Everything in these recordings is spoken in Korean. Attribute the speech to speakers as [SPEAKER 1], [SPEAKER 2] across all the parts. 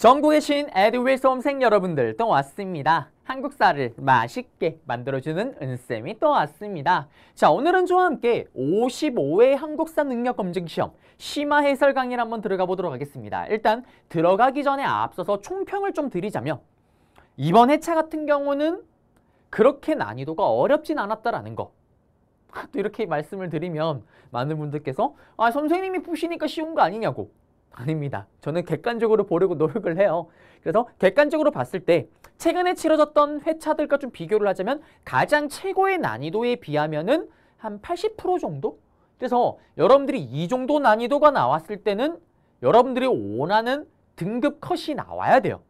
[SPEAKER 1] 전국에 계신 에듀윌 수험생 여러분들 또 왔습니다. 한국사를 맛있게 만들어주는 은쌤이 또 왔습니다. 자, 오늘은 저와 함께 55회 한국사 능력검증시험 심화 해설 강의를 한번 들어가 보도록 하겠습니다. 일단 들어가기 전에 앞서서 총평을 좀 드리자면 이번 회차 같은 경우는 그렇게 난이도가 어렵진 않았다라는 거. 또 이렇게 말씀을 드리면 많은 분들께서 선생님이 푸시니까 쉬운 거 아니냐고. 아닙니다. 저는 객관적으로 보려고 노력을 해요. 그래서 객관적으로 봤을 때 최근에 치러졌던 회차들과 좀 비교를 하자면 가장 최고의 난이도에 비하면은 한 80% 정도? 그래서 여러분들이 이 정도 난이도가 나왔을 때는 여러분들이 원하는 등급 컷이 나와야 돼요.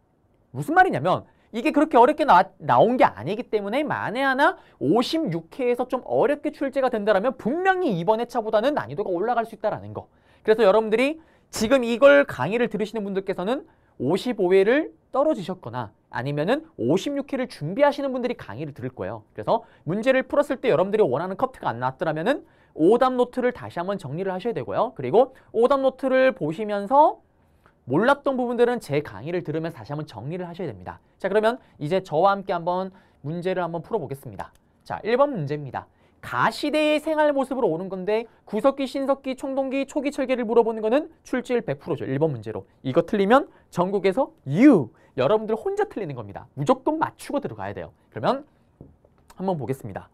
[SPEAKER 1] 무슨 말이냐면 이게 그렇게 어렵게 나온 게 아니기 때문에 만에 하나 56회에서 좀 어렵게 출제가 된다면 분명히 이번 회차보다는 난이도가 올라갈 수 있다는 거. 그래서 여러분들이 지금 이걸 강의를 들으시는 분들께서는 55회를 떨어지셨거나 아니면은 56회를 준비하시는 분들이 강의를 들을 거예요. 그래서 문제를 풀었을 때 여러분들이 원하는 커트가 안 나왔더라면은 오답 노트를 다시 한번 정리를 하셔야 되고요. 그리고 오답 노트를 보시면서 몰랐던 부분들은 제 강의를 들으면서 다시 한번 정리를 하셔야 됩니다. 자, 그러면 이제 저와 함께 한번 문제를 한번 풀어보겠습니다. 자, 1번 문제입니다. 가시대의 생활 모습으로 오는 건데 구석기, 신석기, 청동기, 초기 철기를 물어보는 거는 출제율 100%죠. 1번 문제로. 이거 틀리면 전국에서 여러분들 혼자 틀리는 겁니다. 무조건 맞추고 들어가야 돼요. 그러면 한번 보겠습니다.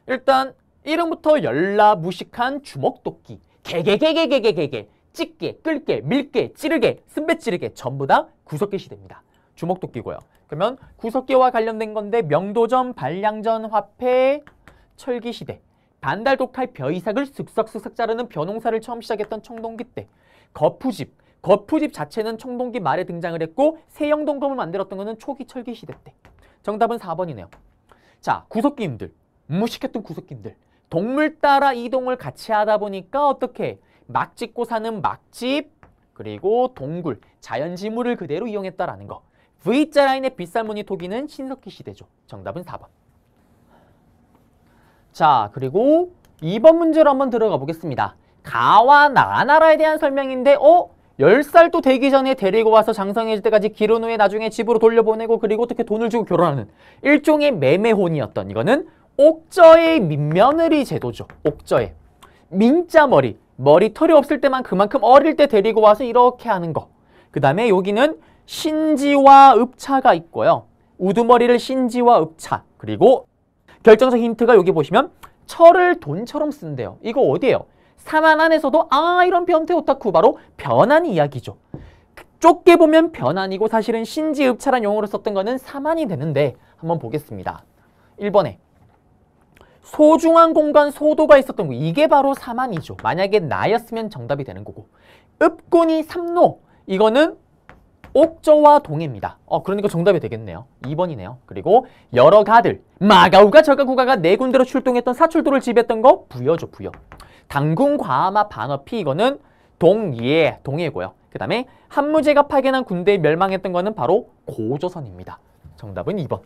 [SPEAKER 1] 일단 이름부터 열나 무식한 주먹도끼. 개개개개개개개개. 찢게, 끌게, 밀게, 찌르게, 쓴배 찌르게 전부 다 구석기 시대입니다. 주먹도끼고요. 그러면 구석기와 관련된 건데 명도전, 반량전, 화폐, 철기시대, 반달, 독칼, 벼이삭을 쓱싹쓱싹 자르는 벼농사를 처음 시작했던 청동기 때, 거푸집 자체는 청동기 말에 등장을 했고 세영동검을 만들었던 것은 초기 철기시대 때. 정답은 4번이네요. 자, 구석기님들, 무식했던 구석기님들, 동물 따라 이동을 같이 하다 보니까 어떻게 막 짓고 사는 막집, 그리고 동굴, 자연지물을 그대로 이용했다라는 거. V자 라인의 빗살무늬 토기는 신석기 시대죠. 정답은 4번. 자, 그리고 2번 문제로 한번 들어가 보겠습니다. 가와 나나라에 대한 설명인데 10살도 되기 전에 데리고 와서 장성해질 때까지 기른 후에 나중에 집으로 돌려보내고 그리고 어떻게 돈을 주고 결혼하는 일종의 매매혼이었던 이거는 옥저의 민며느리 제도죠. 옥저의 민자 머리털이 없을 때만 그만큼 어릴 때 데리고 와서 이렇게 하는 거. 그 다음에 여기는 신지와 읍차가 있고요. 우두머리를 신지와 읍차. 그리고 결정적 힌트가 여기 보시면 철을 돈처럼 쓴대요. 이거 어디예요? 사만 안에서도 이런 변태 오타쿠 바로 변한 이야기죠. 좁게 보면 변한이고 사실은 신지 읍차란 용어를 썼던 거는 사만이 되는데 한번 보겠습니다. 1번에 소중한 공간 소도가 있었던 거 이게 바로 사만이죠. 만약에 나였으면 정답이 되는 거고 읍군이 삼노 이거는 옥저와 동해입니다. 그러니까 정답이 되겠네요. 2번이네요. 그리고 여러 가들 마가우가 저가구가가 네 군데로 출동했던 사출도를 지배했던 거 부여죠. 부여. 당군 과마 반어피 이거는 동해고요. 그 다음에 한무제가 파견한 군대에 멸망했던 거는 바로 고조선입니다. 정답은 2번.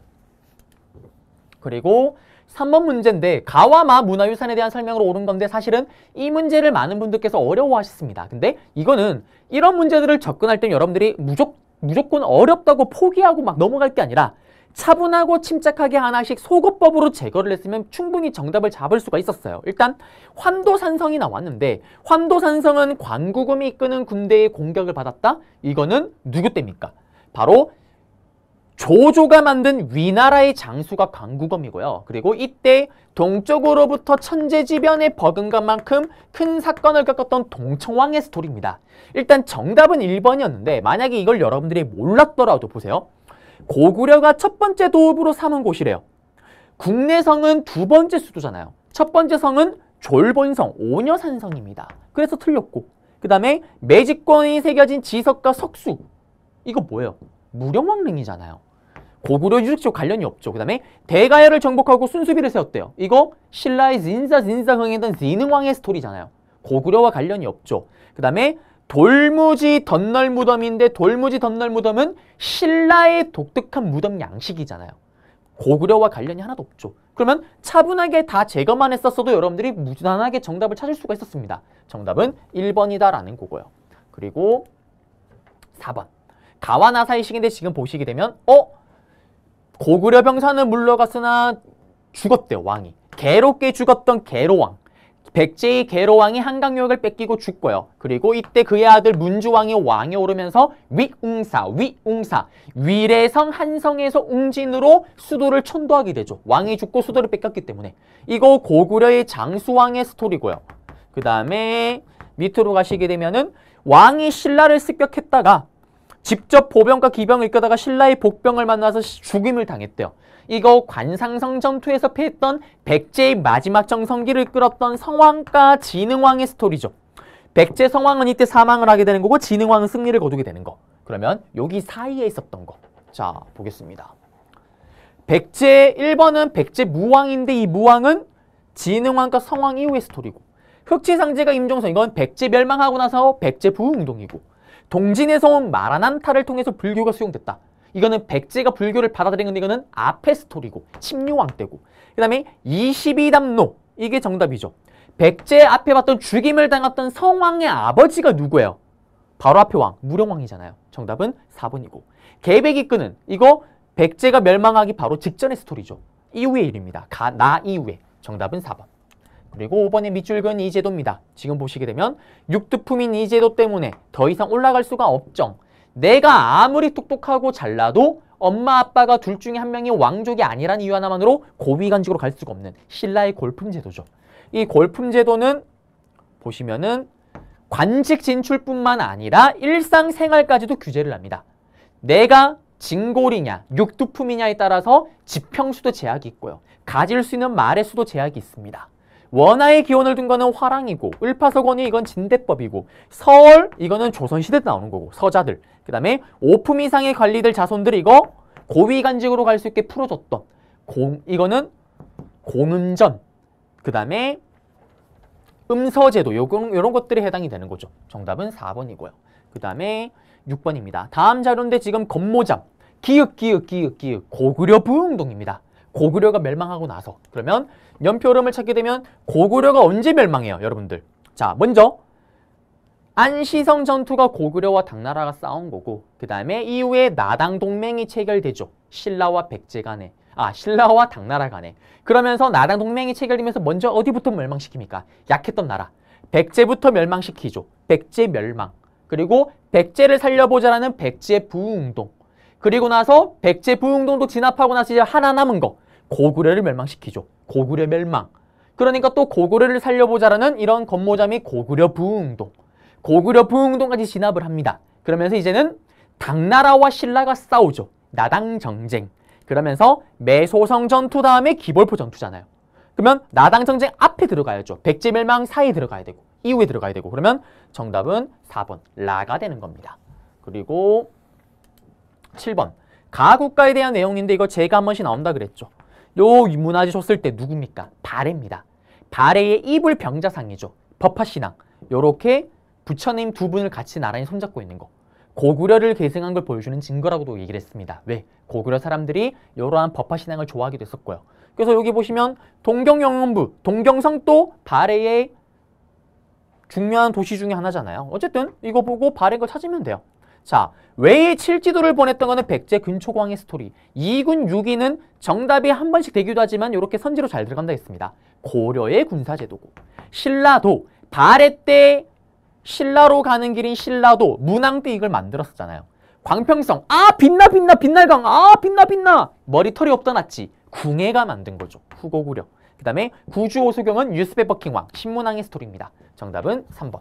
[SPEAKER 1] 그리고 3번 문제인데 가와 마 문화유산에 대한 설명으로 옳은 건데 사실은 이 문제를 많은 분들께서 어려워하셨습니다. 근데 이거는 이런 문제들을 접근할 때 여러분들이 무조건 어렵다고 포기하고 막 넘어갈 게 아니라 차분하고 침착하게 하나씩 소거법으로 제거를 했으면 충분히 정답을 잡을 수가 있었어요. 일단 환도산성이 나왔는데 환도산성은 관구금이 이끄는 군대의 공격을 받았다? 이거는 누구 때입니까? 바로 조조가 만든 위나라의 장수가 관구검이고요. 그리고 이때 동쪽으로부터 천재지변에 버금간 만큼 큰 사건을 겪었던 동청왕의 스토리입니다. 일단 정답은 1번이었는데 만약에 이걸 여러분들이 몰랐더라도 보세요. 고구려가 첫 번째 도읍으로 삼은 곳이래요. 국내성은 두 번째 수도잖아요. 첫 번째 성은 졸본성, 오녀산성입니다. 그래서 틀렸고 그 다음에 매직권이 새겨진 지석과 석수 이거 뭐예요? 무령왕릉이잖아요. 고구려 유적지와 관련이 없죠. 그 다음에 대가야를 정복하고 순수비를 세웠대요. 이거 신라의 진사흥했던 진흥왕의 스토리잖아요. 고구려와 관련이 없죠. 그 다음에 돌무지 덧널 무덤인데 돌무지 덧널 무덤은 신라의 독특한 무덤 양식이잖아요. 고구려와 관련이 하나도 없죠. 그러면 차분하게 다 제거만 했었어도 여러분들이 무난하게 정답을 찾을 수가 있었습니다. 정답은 1번이다라는 거고요. 그리고 4번. 가와나사이식인데 지금 보시게 되면 고구려 병사는 물러갔으나 죽었대요. 왕이. 괴롭게 죽었던 괴로왕. 백제의 괴로왕이 한강역을 뺏기고 죽고요. 그리고 이때 그의 아들 문주왕이 왕에 오르면서 위웅사, 위례성 한성에서 웅진으로 수도를 천도하게 되죠. 왕이 죽고 수도를 뺏겼기 때문에. 이거 고구려의 장수왕의 스토리고요. 그 다음에 밑으로 가시게 되면은 왕이 신라를 습격했다가 직접 보병과 기병을 이끌다가 신라의 복병을 만나서 죽임을 당했대요. 이거 관상성 전투에서 패했던 백제의 마지막 정성기를 끌었던 성왕과 진흥왕의 스토리죠. 백제 성왕은 이때 사망을 하게 되는 거고 진흥왕은 승리를 거두게 되는 거. 그러면 여기 사이에 있었던 거. 자, 보겠습니다. 백제 1번은 백제 무왕인데 이 무왕은 진흥왕과 성왕 이후의 스토리고, 흑지상제가 임종선 이건 백제 멸망하고 나서 백제 부흥운동이고, 동진에서 온 마라난타를 통해서 불교가 수용됐다. 이거는 백제가 불교를 받아들인 건데 이거는 앞의 스토리고 침류왕 때고, 그 다음에 22담로 이게 정답이죠. 백제 앞에 봤던 죽임을 당했던 성왕의 아버지가 누구예요? 바로 앞에 왕 무령왕이잖아요. 정답은 4번이고, 계백이 끄는 이거 백제가 멸망하기 바로 직전의 스토리죠. 이후의 일입니다. 나 이후에. 정답은 4번. 그리고 5번의 밑줄 그은 이제도입니다. 지금 보시게 되면 육두품인 이제도 때문에 더 이상 올라갈 수가 없죠. 내가 아무리 똑똑하고 잘나도 엄마 아빠가 둘 중에 한 명이 왕족이 아니란 이유 하나만으로 고위간직으로 갈 수가 없는 신라의 골품제도죠. 이 골품제도는 보시면은 관직 진출뿐만 아니라 일상생활까지도 규제를 합니다. 내가 진골이냐 육두품이냐에 따라서 지평수도 제약이 있고요. 가질 수 있는 말의 수도 제약이 있습니다. 원하의 기원을 둔 거는 화랑이고, 을파서건이 이건 진대법이고, 서얼 이거는 조선시대 때 나오는 거고, 서자들. 그 다음에 5품 이상의 관리들 자손들 이거 고위간직으로 갈 수 있게 풀어줬던 이거는 공음전. 그 다음에 음서제도 요런 것들이 해당이 되는 거죠. 정답은 4번이고요. 그 다음에 6번입니다. 다음 자료인데 지금 건모잡 기읍 고구려 부흥운동입니다. 고구려가 멸망하고 나서. 그러면 연표 흐름을 찾게 되면 고구려가 언제 멸망해요, 여러분들? 자, 먼저 안시성 전투가 고구려와 당나라가 싸운 거고, 그 다음에 이후에 나당 동맹이 체결되죠. 신라와 백제 간에. 신라와 당나라 간에. 그러면서 나당 동맹이 체결되면서 먼저 어디부터 멸망시킵니까? 약했던 나라. 백제부터 멸망시키죠. 백제 멸망. 그리고 백제를 살려보자라는 백제 부흥운동. 그리고 나서 백제 부흥운동도 진압하고 나서 이제 하나 남은 거. 고구려를 멸망시키죠. 고구려 멸망. 그러니까 또 고구려를 살려보자라는 이런 건모자 및 고구려 부흥운동. 고구려 부흥운동까지 진압을 합니다. 그러면서 이제는 당나라와 신라가 싸우죠. 나당 정쟁. 그러면서 매소성 전투 다음에 기벌포 전투잖아요. 그러면 나당 정쟁 앞에 들어가야죠. 백제 멸망 사이에 들어가야 되고, 이후에 들어가야 되고. 그러면 정답은 4번 라가 되는 겁니다. 그리고 7번 가국가에 대한 내용인데 이거 제가 한 번씩 나온다 그랬죠. 요 문화재 줬을 때 누굽니까? 발해입니다. 발해의 이불 병자상이죠. 법화신앙. 요렇게 부처님 두 분을 같이 나란히 손잡고 있는 거. 고구려를 계승한 걸 보여주는 증거라고도 얘기를 했습니다. 왜? 고구려 사람들이 이러한 법화신앙을 좋아하기도 했었고요. 그래서 여기 보시면 동경영원부, 동경성도 발해의 중요한 도시 중에 하나잖아요. 어쨌든 이거 보고 발해인 거 찾으면 돼요. 자, 외의 칠지도를 보냈던 거는 백제 근초광의 스토리. 2군 6위는 정답이 한 번씩 되기도 하지만 이렇게 선지로 잘 들어간다 했습니다. 고려의 군사제도고. 신라도, 발해 때 신라로 가는 길인 신라도, 문왕 때 이걸 만들었었잖아요. 광평성, 빛날강, 빛나. 머리털이 없다 놨지. 궁예가 만든 거죠. 후고구려. 그 다음에 구주오수경은 유스베 버킹왕, 신문왕의 스토리입니다. 정답은 3번.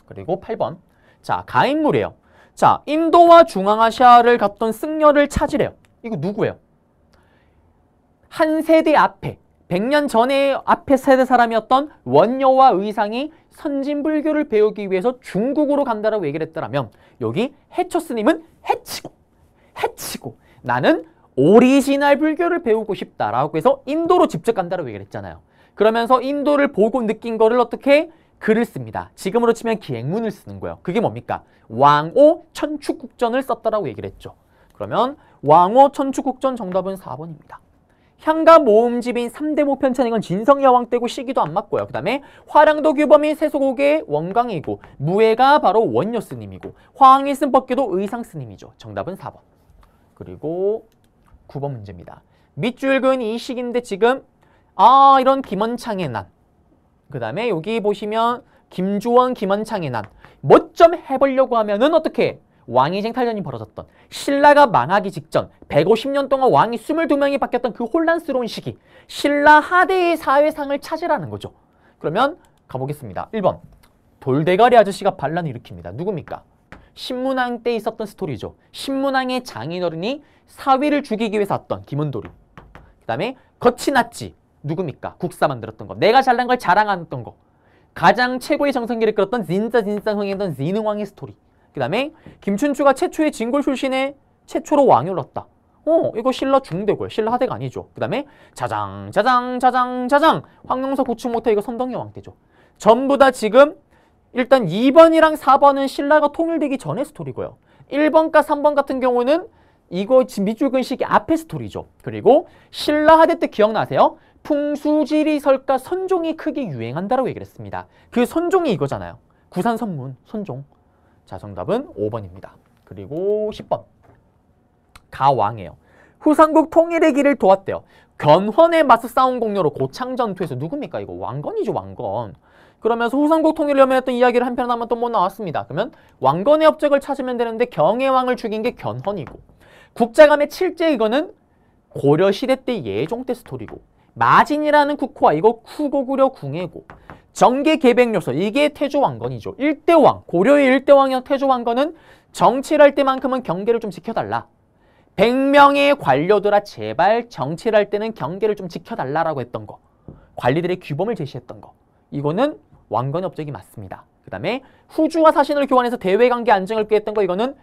[SPEAKER 1] 그리고 8번. 자, 가인물이에요. 자, 인도와 중앙아시아를 갔던 승려를 찾으래요. 이거 누구예요? 한 세대 앞에, 100년 전에 앞에 세대 사람이었던 원녀와 의상이 선진불교를 배우기 위해서 중국으로 간다라고 얘기를 했더라면 여기 해초 스님은 해치고 나는 오리지널 불교를 배우고 싶다라고 해서 인도로 직접 간다라고 얘기를 했잖아요. 그러면서 인도를 보고 느낀 거를 어떻게 글을 씁니다. 지금으로 치면 기행문을 쓰는 거예요. 그게 뭡니까? 왕오 천축국전을 썼다라고 얘기를 했죠. 그러면 왕오 천축국전 정답은 4번입니다. 향가 모음집인 3대 모편찬 이건 진성여왕 때고 시기도 안 맞고요. 그 다음에 화랑도 규범인 세소곡의 원광이고 무예가 바로 원효 스님이고 화왕이 쓴 법계도 의상 스님이죠. 정답은 4번. 그리고 9번 문제입니다. 밑줄 그은 이 시기인데 지금 이런 김원창의 난. 그 다음에 여기 보시면 김주원 김원창의 난. 뭐 좀 해보려고 하면은 어떻게 왕위쟁 탈전이 벌어졌던 신라가 망하기 직전 150년 동안 왕이 22명이 바뀌었던 그 혼란스러운 시기 신라 하대의 사회상을 찾으라는 거죠. 그러면 가보겠습니다. 1번 돌대가리 아저씨가 반란을 일으킵니다. 누굽니까? 신문왕 때 있었던 스토리죠. 신문왕의 장인어른이 사위를 죽이기 위해서 왔던 김은도리. 그 다음에 거치 났지. 누굽니까? 국사 만들었던 거. 내가 잘난 걸 자랑했던 거. 가장 최고의 정성기를 끌었던 진짜 흥했던 진흥왕의 스토리. 그 다음에 김춘추가 최초의 진골 출신의 최초로 왕이 올랐다. 이거 신라 중대고요. 신라 하대가 아니죠. 그 다음에 자장 황룡서 고충 못해 이거 선덕여 왕 때죠. 전부 다 지금 일단 2번이랑 4번은 신라가 통일되기 전의 스토리고요. 1번과 3번 같은 경우는 이거 밑줄 그은 시기 앞의 스토리죠. 그리고 신라 하대 때 기억나세요? 풍수지리 설가 선종이 크게 유행한다라고 얘기를 했습니다. 그 선종이 이거잖아요. 구산선문 선종. 자, 정답은 5번입니다. 그리고 10번. 가왕이에요. 후삼국 통일의 길을 도왔대요. 견훤에 맞서 싸운 공로로 고창전투에서 누굽니까? 이거 왕건이죠, 왕건. 그러면서 후삼국 통일을 염려했던 이야기를 한편 하면 또 뭐 나왔습니다. 그러면 왕건의 업적을 찾으면 되는데 경혜왕을 죽인 게 견훤이고 국자감의 칠제 이거는 고려시대 때 예종 때 스토리고 마진이라는 국호와 이거 후고구려 궁예고 정계개백요소 이게 태조왕건이죠. 1대왕 고려의 1대왕이었던 태조왕건은 정치를 할 때만큼은 경계를 좀 지켜달라. 100명의 관료들아 제발 정치를 할 때는 경계를 좀 지켜달라라고 했던 거. 관리들의 규범을 제시했던 거. 이거는 왕건의 업적이 맞습니다. 그 다음에 후주와 사신을 교환해서 대외관계 안정을 꾀했던 거 이거는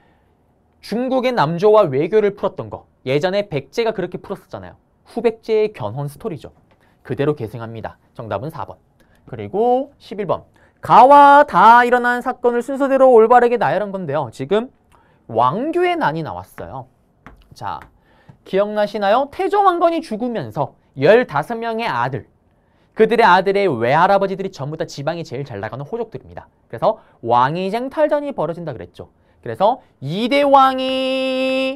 [SPEAKER 1] 중국의 남조와 외교를 풀었던 거. 예전에 백제가 그렇게 풀었었잖아요. 후백제의 견훤 스토리죠. 그대로 계승합니다. 정답은 4번. 그리고 11번. 가와 다 일어난 사건을 순서대로 올바르게 나열한 건데요. 지금 왕규의 난이 나왔어요. 자, 기억나시나요? 태조왕건이 죽으면서 15명의 아들, 그들의 아들의 외할아버지들이 전부 다 지방이 제일 잘 나가는 호족들입니다. 그래서 왕위쟁 탈전이 벌어진다 그랬죠. 그래서 2대 왕이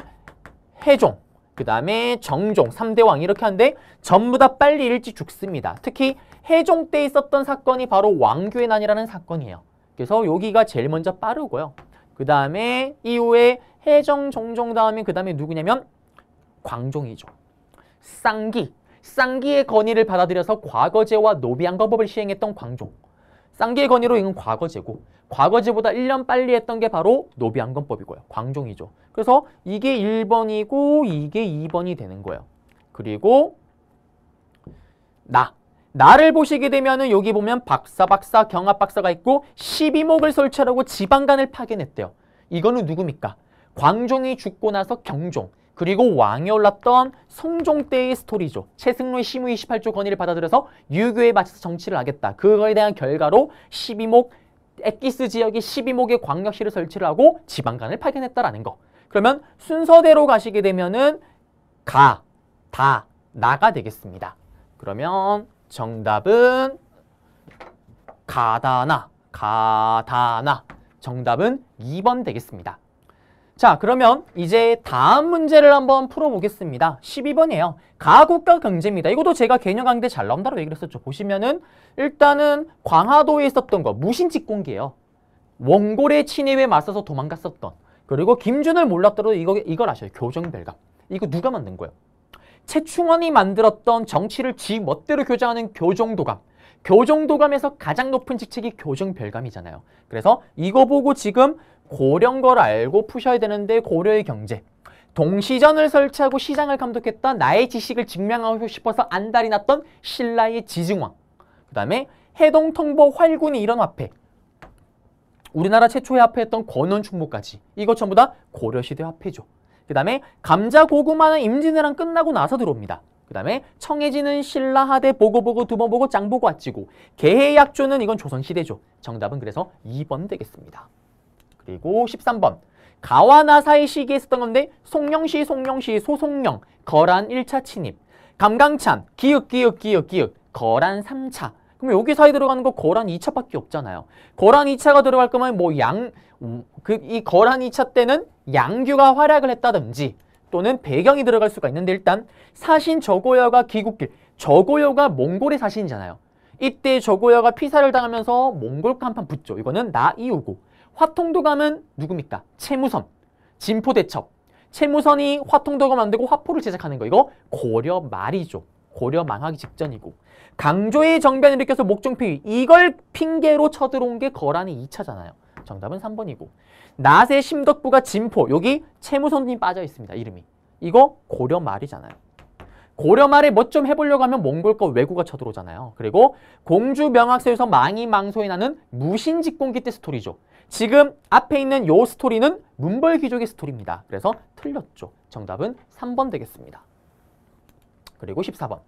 [SPEAKER 1] 해종, 그 다음에 정종, 3대 왕 이렇게 하는데 전부 다 빨리 일찍 죽습니다. 특히 해종 때 있었던 사건이 바로 왕규의 난이라는 사건이에요. 그래서 여기가 제일 먼저 빠르고요. 그 다음에 이후에 해정, 정종 다음에 그 다음에 누구냐면 광종이죠. 쌍기의 건의를 받아들여서 과거제와 노비안거법을 시행했던 광종. 쌍기의 건의로 이건 과거제고 과거제보다 1년 빨리 했던 게 바로 노비안건법이고요. 광종이죠. 그래서 이게 1번이고 이게 2번이 되는 거예요. 그리고 나를 보시게 되면은 여기 보면 박사, 경합박사가 있고 12목을 설치하라고 지방간을 파견했대요. 이거는 누굽니까? 광종이 죽고 나서 경종, 그리고 왕이 올랐던 성종 때의 스토리죠. 최승로의 시무 28조 건의를 받아들여서 유교에 맞춰서 정치를 하겠다. 그거에 대한 결과로 12목, 엑기스 지역에 12목의 광역시를 설치를 하고 지방간을 파견했다라는 거. 그러면 순서대로 가시게 되면은 나가 되겠습니다. 그러면 정답은 가다나. 정답은 2번 되겠습니다. 자, 그러면 이제 다음 문제를 한번 풀어보겠습니다. 12번이에요. 가국가 경제입니다. 이것도 제가 개념 강의 때 잘 나온다고 얘기를 했었죠. 보시면은 일단은 광화도에 있었던 거 무신직공기예요. 원골의 침입에 맞서서 도망갔었던. 그리고 김준을 몰랐더라도 이걸 아셔요. 교정별감. 이거 누가 만든 거예요? 최충원이 만들었던 정치를 지 멋대로 교정하는 교정도감. 교정도감에서 가장 높은 직책이 교정별감이잖아요. 그래서 이거 보고 지금 고려인 걸 알고 푸셔야 되는데 고려의 경제. 동시전을 설치하고 시장을 감독했던 나의 지식을 증명하고 싶어서 안달이 났던 신라의 지증왕. 그 다음에 해동통보 활군이 이런 화폐. 우리나라 최초의 화폐였던 권원충무까지. 이거 전부 다 고려시대 화폐죠. 그 다음에 감자 고구마는 임진왜란 끝나고 나서 들어옵니다. 그 다음에 청해지는 신라 하대 보고 두 번 보고 짱 보고 왔지고 개해약조는 이건 조선시대죠. 정답은 그래서 2번 되겠습니다. 그리고 13번. 가와 나사의 시기에 있었던 건데 송영시, 소송령, 거란 1차 침입. 감강찬, 기역, 거란 3차. 그럼 여기 사이 들어가는 거 거란 2차밖에 없잖아요. 거란 2차가 들어갈 거면 뭐 이 거란 2차 때는 양규가 활약을 했다든지 또는 배경이 들어갈 수가 있는데 일단 사신 저고려가 귀국길, 저고려가 몽골의 사신이잖아요. 이때 저고려가 피살을 당하면서 몽골과 한판 붙죠. 이거는 나이우고. 화통도감은 누굽니까? 채무선, 진포대첩. 채무선이 화통도감 만들고 화포를 제작하는 거. 이거 고려 말이죠. 고려 망하기 직전이고. 강조의 정변을 일으켜서 목종피위. 이걸 핑계로 쳐들어온 게 거란의 2차잖아요. 정답은 3번이고. 낫의 심덕부가 진포. 여기 채무선이 빠져 있습니다. 이름이. 이거 고려 말이잖아요. 고려 말에 뭐 좀 해보려고 하면 몽골과 왜구가 쳐들어오잖아요. 그리고 공주 명학서에서 망이망소에 나는 무신직공기 때 스토리죠. 지금 앞에 있는 요 스토리는 문벌귀족의 스토리입니다. 그래서 틀렸죠. 정답은 3번 되겠습니다. 그리고 14번.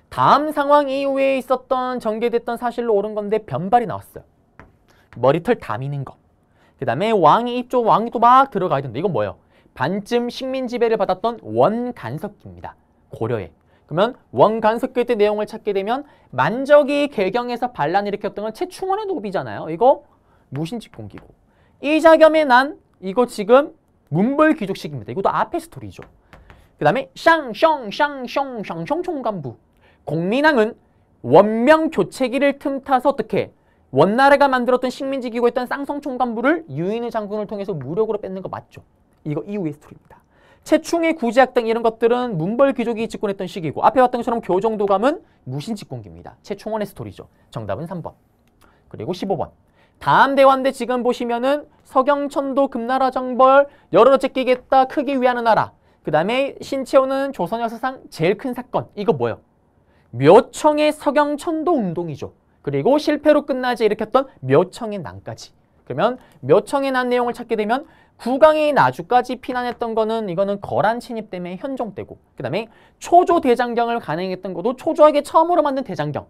[SPEAKER 1] 다음 상황 이후에 있었던 전개됐던 사실로 옳은 건데 변발이 나왔어요. 머리털 다 미는 거. 그 다음에 왕이 또 막 들어가야 된다. 이건 뭐예요? 반쯤 식민 지배를 받았던 원간석기입니다. 고려에. 그러면 원간석기 때 내용을 찾게 되면 만적이 개경에서 반란을 일으켰던 건 최충원의 노비잖아요. 이거 무신직공기고. 이자겸의 난 이거 지금 문벌귀족식입니다. 이것도 앞에 스토리죠. 그 다음에 샹숑 총관부. 공민왕은 원명 교체기를 틈타서 어떻게 원나라가 만들었던 식민지 기구였던 쌍성 총관부를 유인의 장군을 통해서 무력으로 뺏는 거 맞죠? 이거 이후의 스토리입니다. 최충의 구제학 등 이런 것들은 문벌귀족이 집권했던 시기고 앞에 봤던 것처럼 교정도감은 무신직공기입니다. 최충원의 스토리죠. 정답은 3번. 그리고 15번. 다음 대화인데 지금 보시면은 서경천도 금나라 정벌 여러 제끼겠다 크기 위하는 나라. 그 다음에 신채호는 조선 역사상 제일 큰 사건. 이거 뭐예요? 묘청의 서경천도 운동이죠. 그리고 실패로 끝나지 일으켰던 묘청의 난까지. 그러면 묘청의 난 내용을 찾게 되면 구강의 나주까지 피난했던 거는 이거는 거란 침입 때문에 현종되고 그 다음에 초조 대장경을 간행했던 것도 초조하게 처음으로 만든 대장경.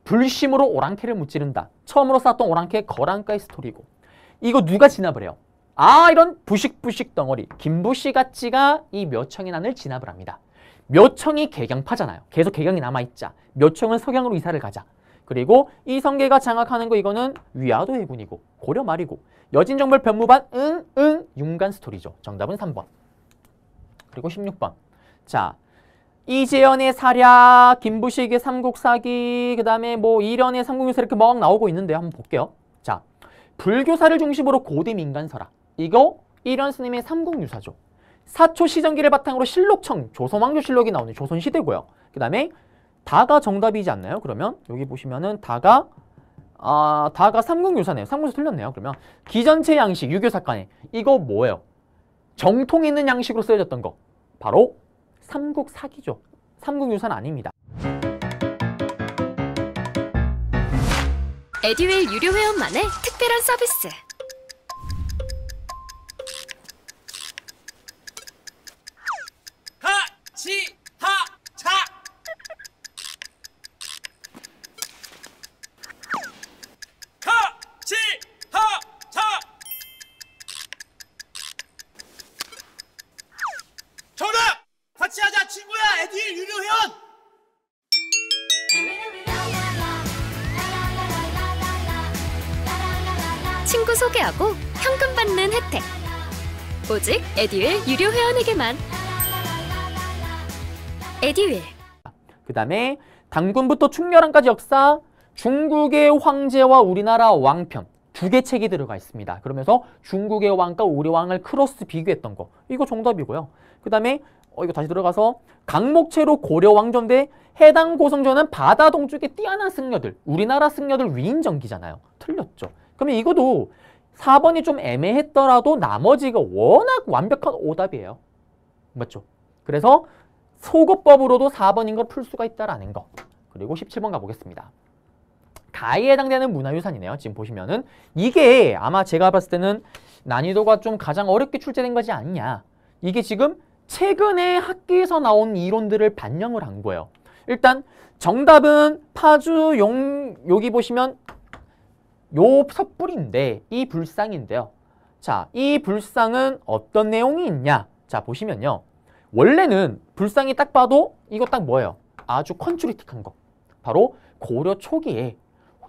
[SPEAKER 1] 불심으로 오랑캐를 무찌른다. 처음으로 쌓았던 오랑캐 거란가의 스토리고. 이거 누가 진압을 해요? 아 이런 부식부식 덩어리. 김부시가치가 이 묘청의 난을 진압을 합니다. 묘청이 개경파잖아요. 계속 개경이 남아있자. 묘청은 서경으로 이사를 가자. 그리고 이성계가 장악하는 거 이거는 위화도 해군이고 고려 말이고 여진정벌 변무반 윤간 스토리죠. 정답은 3번. 그리고 16번. 자, 이재현의 사략, 김부식의 삼국사기, 그 다음에 뭐 이련의 삼국유사 이렇게 막 나오고 있는데요. 한번 볼게요. 자, 불교사를 중심으로 고대 민간설화. 이거 이련 스님의 삼국유사죠. 사초 시전기를 바탕으로 실록청, 조선왕조실록이 나오는 조선시대고요. 그 다음에 다가 정답이지 않나요? 그러면 여기 보시면은 다가 삼국유사네요. 삼국유사 틀렸네요. 그러면 기전체 양식, 유교사간에 이거 뭐예요? 정통 있는 양식으로 쓰여졌던 거. 바로 삼국사기죠. 삼국유사는 아닙니다.
[SPEAKER 2] 에듀윌 유료 회원만의 특별한 서비스.
[SPEAKER 3] 하치하차 하치하차 정답! 같이 하자 친구야 에듀윌 유료 회원!
[SPEAKER 2] 친구 소개하고 현금 받는 혜택. 오직 에듀윌 유료 회원에게만. 에듀윌.
[SPEAKER 1] 그 다음에 당군부터 충렬한까지 역사, 중국의 황제와 우리나라 왕편 두 개 책이 들어가 있습니다. 그러면서 중국의 왕과 우리 왕을 크로스 비교했던 거. 이거 정답이고요. 그 다음에 이거 다시 들어가서 강목체로 고려 왕조인데 해당 고성전은 바다 동쪽에 뛰어난 승려들, 우리나라 승려들 위인전기잖아요. 틀렸죠. 그러면 이것도 4번이 좀 애매했더라도 나머지가 워낙 완벽한 오답이에요. 맞죠? 그래서 소거법으로도 4번인 걸 풀 수가 있다라는 거. 그리고 17번 가보겠습니다. 가에 해당되는 문화유산이네요. 지금 보시면은 이게 아마 제가 봤을 때는 난이도가 좀 가장 어렵게 출제된 거지 않냐. 이게 지금 최근에 학계에서 나온 이론들을 반영을 한 거예요. 일단 정답은 파주 여기 보시면 요 섣불인데 이 불상인데요. 자, 이 불상은 어떤 내용이 있냐? 자, 보시면요. 원래는 불상이 딱 봐도 이거 딱 뭐예요? 아주 컨츄리틱한 거. 바로 고려 초기에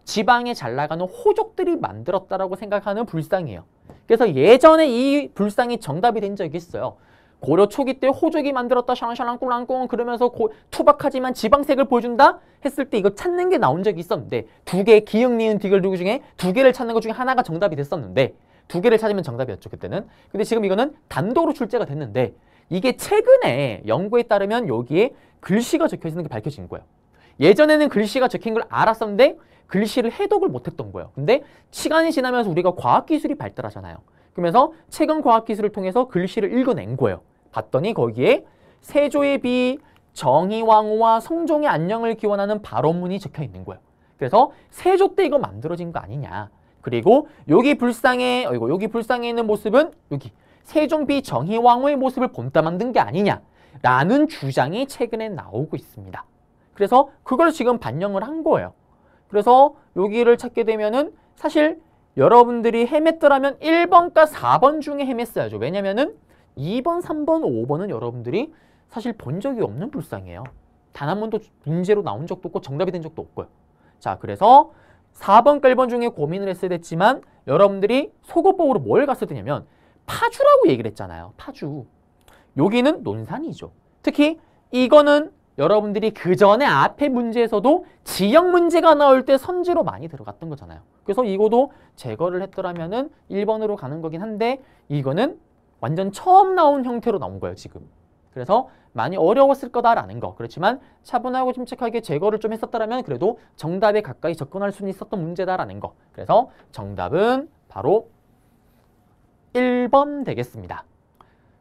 [SPEAKER 1] 지방에 잘 나가는 호족들이 만들었다라고 생각하는 불상이에요. 그래서 예전에 이 불상이 정답이 된 적이 있어요. 고려 초기 때 호족이 만들었다 샤랑샤랑 꿀랑꿍 그러면서 투박하지만 지방색을 보여준다 했을 때 이거 찾는 게 나온 적이 있었는데 두 개 기역 니은 디귿 중에 두 개를 찾는 것 중에 하나가 정답이 됐었는데 두 개를 찾으면 정답이었죠 그때는. 근데 지금 이거는 단독으로 출제가 됐는데 이게 최근에 연구에 따르면 여기에 글씨가 적혀 있는 게 밝혀진 거예요. 예전에는 글씨가 적힌 걸 알았었는데 글씨를 해독을 못했던 거예요. 근데 시간이 지나면서 우리가 과학기술이 발달하잖아요. 그러면서 최근 과학기술을 통해서 글씨를 읽어낸 거예요. 봤더니 거기에 세조의 비, 정의왕후와 성종의 안녕을 기원하는 발언문이 적혀 있는 거예요. 그래서 세조 때 이거 만들어진 거 아니냐. 그리고 여기 불상에 있는 모습은 여기 세종비 정의왕후의 모습을 본따 만든 게 아니냐라는 주장이 최근에 나오고 있습니다. 그래서 그걸 지금 반영을 한 거예요. 그래서 여기를 찾게 되면은 사실 여러분들이 헤맸더라면 1번과 4번 중에 헤맸어야죠. 왜냐면은 2번, 3번, 5번은 여러분들이 사실 본 적이 없는 불상이에요. 단 한 번도 문제로 나온 적도 없고 정답이 된 적도 없고요. 자, 그래서 4번과 1번 중에 고민을 했어야 됐지만 여러분들이 속어법으로 뭘 갔어야 되냐면 파주라고 얘기를 했잖아요. 파주. 여기는 논산이죠. 특히 이거는 여러분들이 그 전에 앞에 문제에서도 지역 문제가 나올 때 선지로 많이 들어갔던 거잖아요. 그래서 이거도 제거를 했더라면은 1번으로 가는 거긴 한데 이거는 완전 처음 나온 형태로 나온 거예요, 지금. 그래서 많이 어려웠을 거다라는 거. 그렇지만 차분하고 침착하게 제거를 좀 했었더라면 그래도 정답에 가까이 접근할 수는 있었던 문제다라는 거. 그래서 정답은 바로 1번 되겠습니다.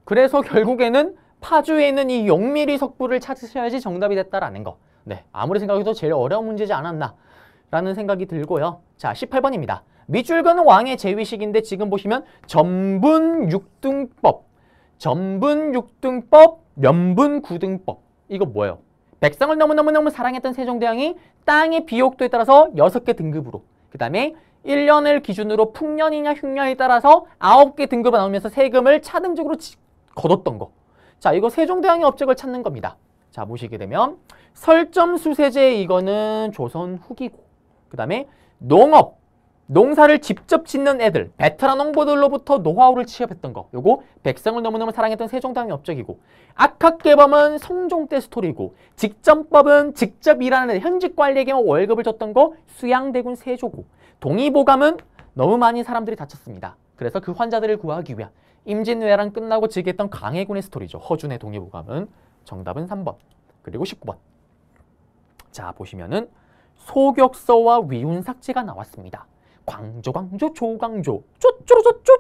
[SPEAKER 1] 그래서 결국에는 파주에 있는 이 용미리 석부를 찾으셔야지 정답이 됐다라는 거. 네, 아무리 생각해도 제일 어려운 문제지 않았나라는 생각이 들고요. 자, 18번입니다. 밑줄근은 왕의 제위식인데 지금 보시면 전분육등법, 면분구등법. 이거 뭐예요? 백성을 너무너무 사랑했던 세종대왕이 땅의 비옥도에 따라서 6개 등급으로, 그 다음에 1년을 기준으로 풍년이냐 흉년에 따라서 9개 등급을 나오면서 세금을 차등적으로 거뒀던 거. 자, 이거 세종대왕의 업적을 찾는 겁니다. 자, 보시게 되면 설점수세제 이거는 조선 후기고, 그 다음에 농업, 농사를 직접 짓는 애들, 베테랑 농부들로부터 노하우를 취업했던 거. 요거 백성을 너무너무 사랑했던 세종대왕의 업적이고, 악학개범은 성종 때 스토리고, 직전법은 직접 일하는 현직 관리에게만 월급을 줬던 거 수양대군 세조고, 동의보감은 너무 많이 사람들이 다쳤습니다. 그래서 그 환자들을 구하기 위한 임진왜란 끝나고 즉위했던 강해군의 스토리죠. 허준의 동의보감은. 정답은 3번. 그리고 19번. 자, 보시면은 소격서와 위훈삭제가 나왔습니다. 조광조,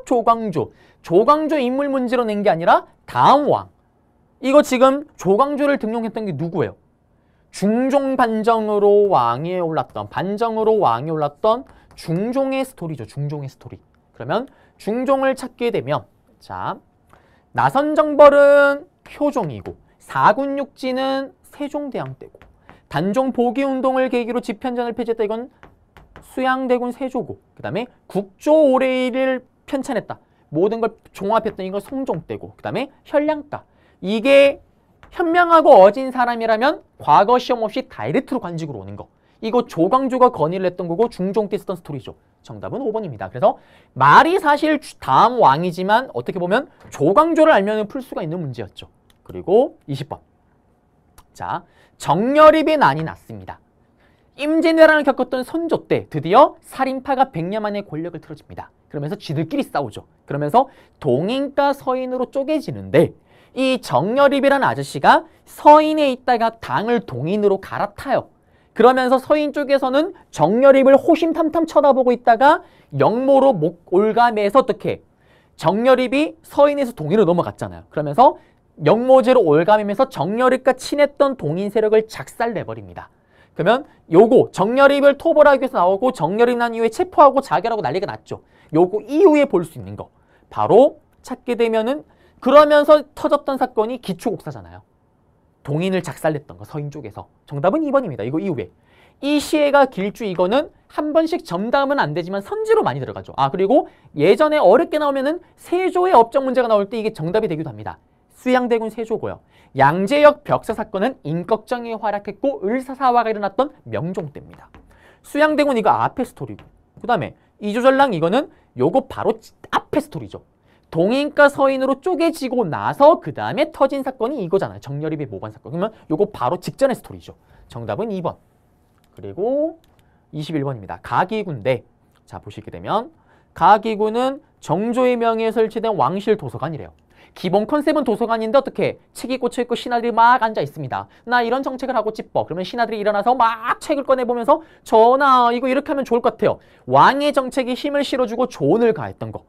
[SPEAKER 1] 조광조. 조광조 인물 문제로 낸 게 아니라 다음 왕. 이거 지금 조광조를 등용했던 게 누구예요? 중종으로 왕이 올랐던 중종의 스토리죠. 중종의 스토리. 그러면 중종을 찾게 되면, 자, 나선정벌은 효종이고, 사군육지는 세종대왕 때고, 단종 복위운동을 계기로 집현전을 폐지했다. 이건 수양대군 세조고, 그 다음에 국조 오레이를 편찬했다. 모든 걸 종합했던 이거 성종 때고, 그 다음에 현량가. 이게 현명하고 어진 사람이라면 과거 시험 없이 다이렉트로 관직으로 오는 거. 이거 조광조가 건의를 했던 거고 중종 때 쓰던 스토리죠. 정답은 5번입니다. 그래서 말이 사실 다음 왕이지만 어떻게 보면 조광조를 알면 풀 수가 있는 문제였죠. 그리고 20번. 자, 정열입이 난이 났습니다. 임진왜란을 겪었던 선조 때 드디어 살인파가 100년 만에 권력을 틀어집니다. 그러면서 쥐들끼리 싸우죠. 그러면서 동인과 서인으로 쪼개지는데 이 정열입이라는 아저씨가 서인에 있다가 당을 동인으로 갈아타요. 그러면서 서인 쪽에서는 정열입을 호심탐탐 쳐다보고 있다가 영모로 올가매서 어떻게 정열입이 서인에서 동인으로 넘어갔잖아요. 그러면서 영모제로 올가매면서 정열입과 친했던 동인 세력을 작살내버립니다. 그러면 요거 정열입을 토벌하기 위해서 나오고 정열입 난 이후에 체포하고 자결하고 난리가 났죠. 요거 이후에 볼 수 있는 거 바로 찾게 되면은 그러면서 터졌던 사건이 기초곡사잖아요. 동인을 작살냈던 거 서인 쪽에서. 정답은 2번입니다. 이거 이후에. 이 시해가 길주 이거는 한 번씩 정답은 안 되지만 선지로 많이 들어가죠. 아, 그리고 예전에 어렵게 나오면은 세조의 업적 문제가 나올 때 이게 정답이 되기도 합니다. 수양대군 세조고요. 양재역 벽사 사건은 임꺽정이 활약했고 을사사화가 일어났던 명종 때입니다. 수양대군 이거 앞에 스토리고, 그 다음에 이조전랑 이거는 요거 바로 앞에 스토리죠. 동인과 서인으로 쪼개지고 나서 그 다음에 터진 사건이 이거잖아요. 정여립의 모관 사건. 그러면 요거 바로 직전의 스토리죠. 정답은 2번. 그리고 21번입니다. 가기군대. 자, 보시게 되면 가기군은 정조의 명예에 설치된 왕실 도서관이래요. 기본 컨셉은 도서관인데 어떻게 책이 꽂혀있고 신하들이 막 앉아 있습니다. 나 이런 정책을 하고 싶어. 그러면 신하들이 일어나서 막 책을 꺼내보면서 전하 이거 이렇게 하면 좋을 것 같아요. 왕의 정책에 힘을 실어주고 조언을 가했던 거.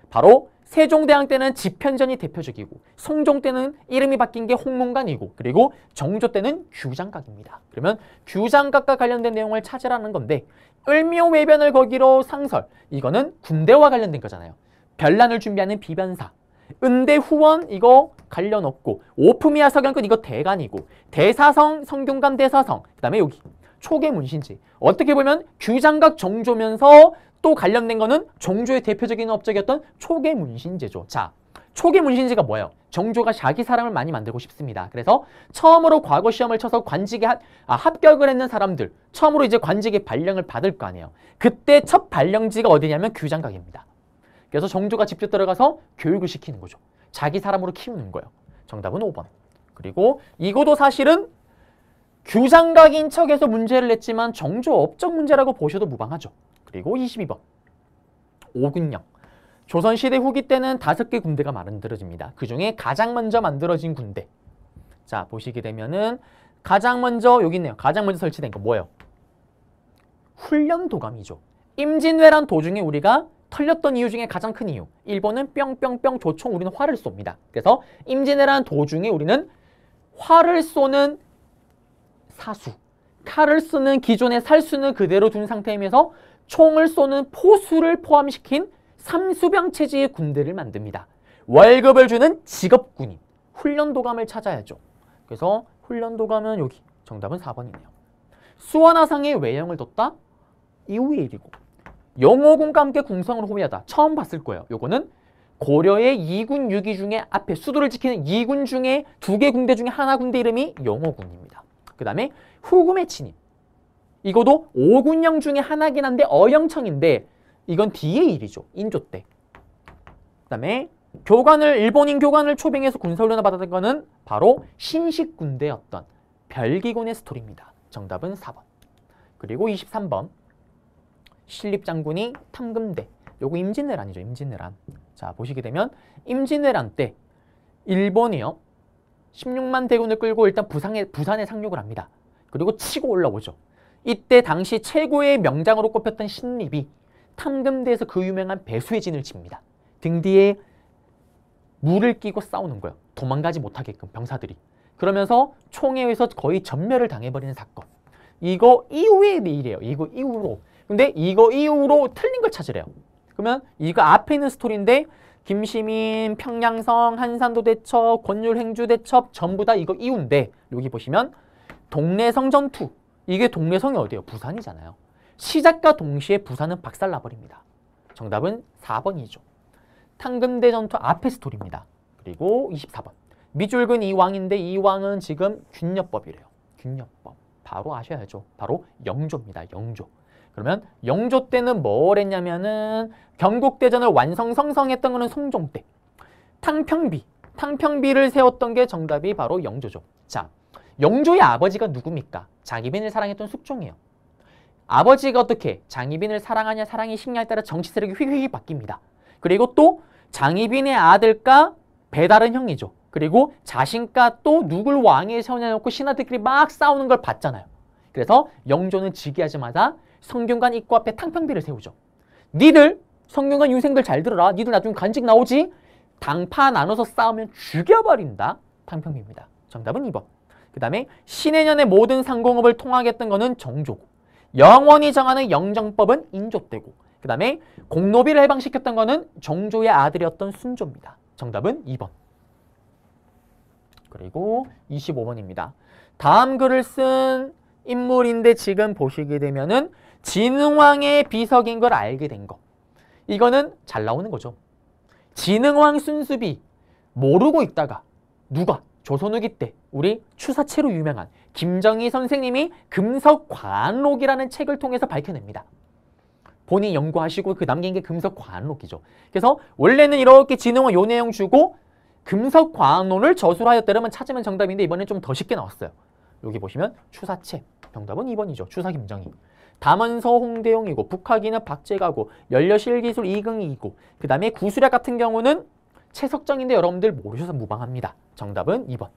[SPEAKER 1] 바로 세종대왕 때는 집현전이 대표적이고 성종 때는 이름이 바뀐 게 홍문관이고 그리고 정조 때는 규장각입니다. 그러면 규장각과 관련된 내용을 찾으라는 건데 을묘외변을 거기로 상설. 이거는 군대와 관련된 거잖아요. 변란을 준비하는 비변사. 은대후원 이거 관련 없고 오품이야 서경근 이거 대간이고 대사성 성균관 대사성 그 다음에 여기 초계문신지 어떻게 보면 규장각 정조면서 또 관련된 거는 정조의 대표적인 업적이었던 초계문신제죠. 자, 초계문신제가 뭐예요? 정조가 자기 사람을 많이 만들고 싶습니다. 그래서 처음으로 과거 시험을 쳐서 관직에 합격을 했는 사람들 처음으로 이제 관직의 발령을 받을 거 아니에요. 그때 첫 발령지가 어디냐면 규장각입니다. 그래서 정조가 직접 들어가서 교육을 시키는 거죠. 자기 사람으로 키우는 거예요. 정답은 5번. 그리고 이거도 사실은 규장각인 척해서 문제를 냈지만 정조 업적 문제라고 보셔도 무방하죠. 그리고 22번. 오군령. 조선시대 후기 때는 5개 군대가 만들어집니다. 그중에 가장 먼저 만들어진 군대. 자, 보시게 되면은 가장 먼저 여기 있네요. 가장 먼저 설치된 거 뭐예요? 훈련도감이죠. 임진왜란 도중에 우리가 털렸던 이유 중에 가장 큰 이유. 일본은 뿅뿅뿅 조총 우리는 활을 쏩니다. 그래서 임진왜란 도중에 우리는 활을 쏘는 사수, 칼을 쓰는 기존의 살수는 그대로 둔 상태이면서 총을 쏘는 포수를 포함시킨 삼수병 체제의 군대를 만듭니다. 월급을 주는 직업군인, 훈련도감을 찾아야죠. 그래서 훈련도감은 여기, 정답은 4번이네요. 수원하상에 외형을 뒀다? 이후의 일이고 영호군과 함께 궁성을 호위하다. 처음 봤을 거예요. 요거는 고려의 2군 6위 중에 앞에 수도를 지키는 2군 중에 2개 군대 중에 하나 군대 이름이 영호군입니다. 그 다음에 후금의 침입. 이것도 5군령 중에 하나긴 한데 어영청인데 이건 뒤의 일이죠. 인조 때. 그 다음에 일본인 교관을 초빙해서 군사훈련을 받았던 거는 바로 신식군대였던 별기군의 스토리입니다. 정답은 4번. 그리고 23번. 신립장군이 탐금대. 요거 임진왜란이죠. 임진왜란. 자, 보시게 되면 임진왜란 때 일본이요. 16만 대군을 끌고 일단 부산에 상륙을 합니다. 그리고 치고 올라오죠. 이때 당시 최고의 명장으로 꼽혔던 신립이 탐금대에서 그 유명한 배수의 진을 칩니다. 등 뒤에 물을 끼고 싸우는 거예요. 도망가지 못하게끔 병사들이. 그러면서 총에 의해서 거의 전멸을 당해버리는 사건. 이거 이후의 일이에요. 이거 이후로. 근데 이거 이후로 틀린 걸 찾으래요. 그러면 이거 앞에 있는 스토리인데 김시민, 평양성, 한산도 대첩, 권율 행주 대첩 전부 다 이거 이후인데 여기 보시면 동래성 전투. 이게 동래성이 어디예요? 부산이잖아요. 시작과 동시에 부산은 박살나버립니다. 정답은 4번이죠. 탕금대 전투 앞에 스토리입니다. 그리고 24번. 미줄근 이왕인데 이왕은 지금 균여법이래요. 균여법. 바로 아셔야죠. 바로 영조입니다. 영조. 그러면 영조 때는 뭘 했냐면은 경국대전을 완성성성했던 거는 성종 때. 탕평비를 세웠던 게 정답이 바로 영조죠. 자, 영조의 아버지가 누굽니까? 장희빈을 사랑했던 숙종이에요. 아버지가 어떻게 장희빈을 사랑하냐 사랑이 식냐에 따라 정치 세력이 휘휘휘 바뀝니다. 그리고 또 장희빈의 아들과 배다른 형이죠. 그리고 자신과 또 누굴 왕에 세우냐놓고 신하들끼리 막 싸우는 걸 봤잖아요. 그래서 영조는 즉위하자마자 성균관 입구 앞에 탕평비를 세우죠. 니들 성균관 유생들 잘 들어라. 니들 나중에 간직 나오지? 당파 나눠서 싸우면 죽여버린다. 탕평비입니다. 정답은 2번. 그 다음에 신해년의 모든 상공업을 통하겠던 거는 정조고 영원히 정하는 영정법은 인조 때고 그 다음에 공노비를 해방시켰던 거는 정조의 아들이었던 순조입니다. 정답은 2번. 그리고 25번입니다. 다음 글을 쓴 인물인데 지금 보시게 되면은 진흥왕의 비석인 걸 알게 된 거. 이거는 잘 나오는 거죠. 진흥왕 순수비 모르고 있다가 누가? 조선 후기 때 우리 추사체로 유명한 김정희 선생님이 금석과안록이라는 책을 통해서 밝혀냅니다. 본인이 연구하시고 그 남긴 게 금석과안록이죠. 그래서 원래는 이렇게 진흥원 요 내용 주고 금석과안록을 저술하였다면 찾으면 정답인데 이번엔 좀 더 쉽게 나왔어요. 여기 보시면 추사체. 정답은 2번이죠. 추사 김정희. 담원서 홍대용이고 북학이는 박재가고 연려실기술 이긍이고 그 다음에 구술약 같은 경우는 최석정인데 여러분들 모르셔서 무방합니다. 정답은 2번.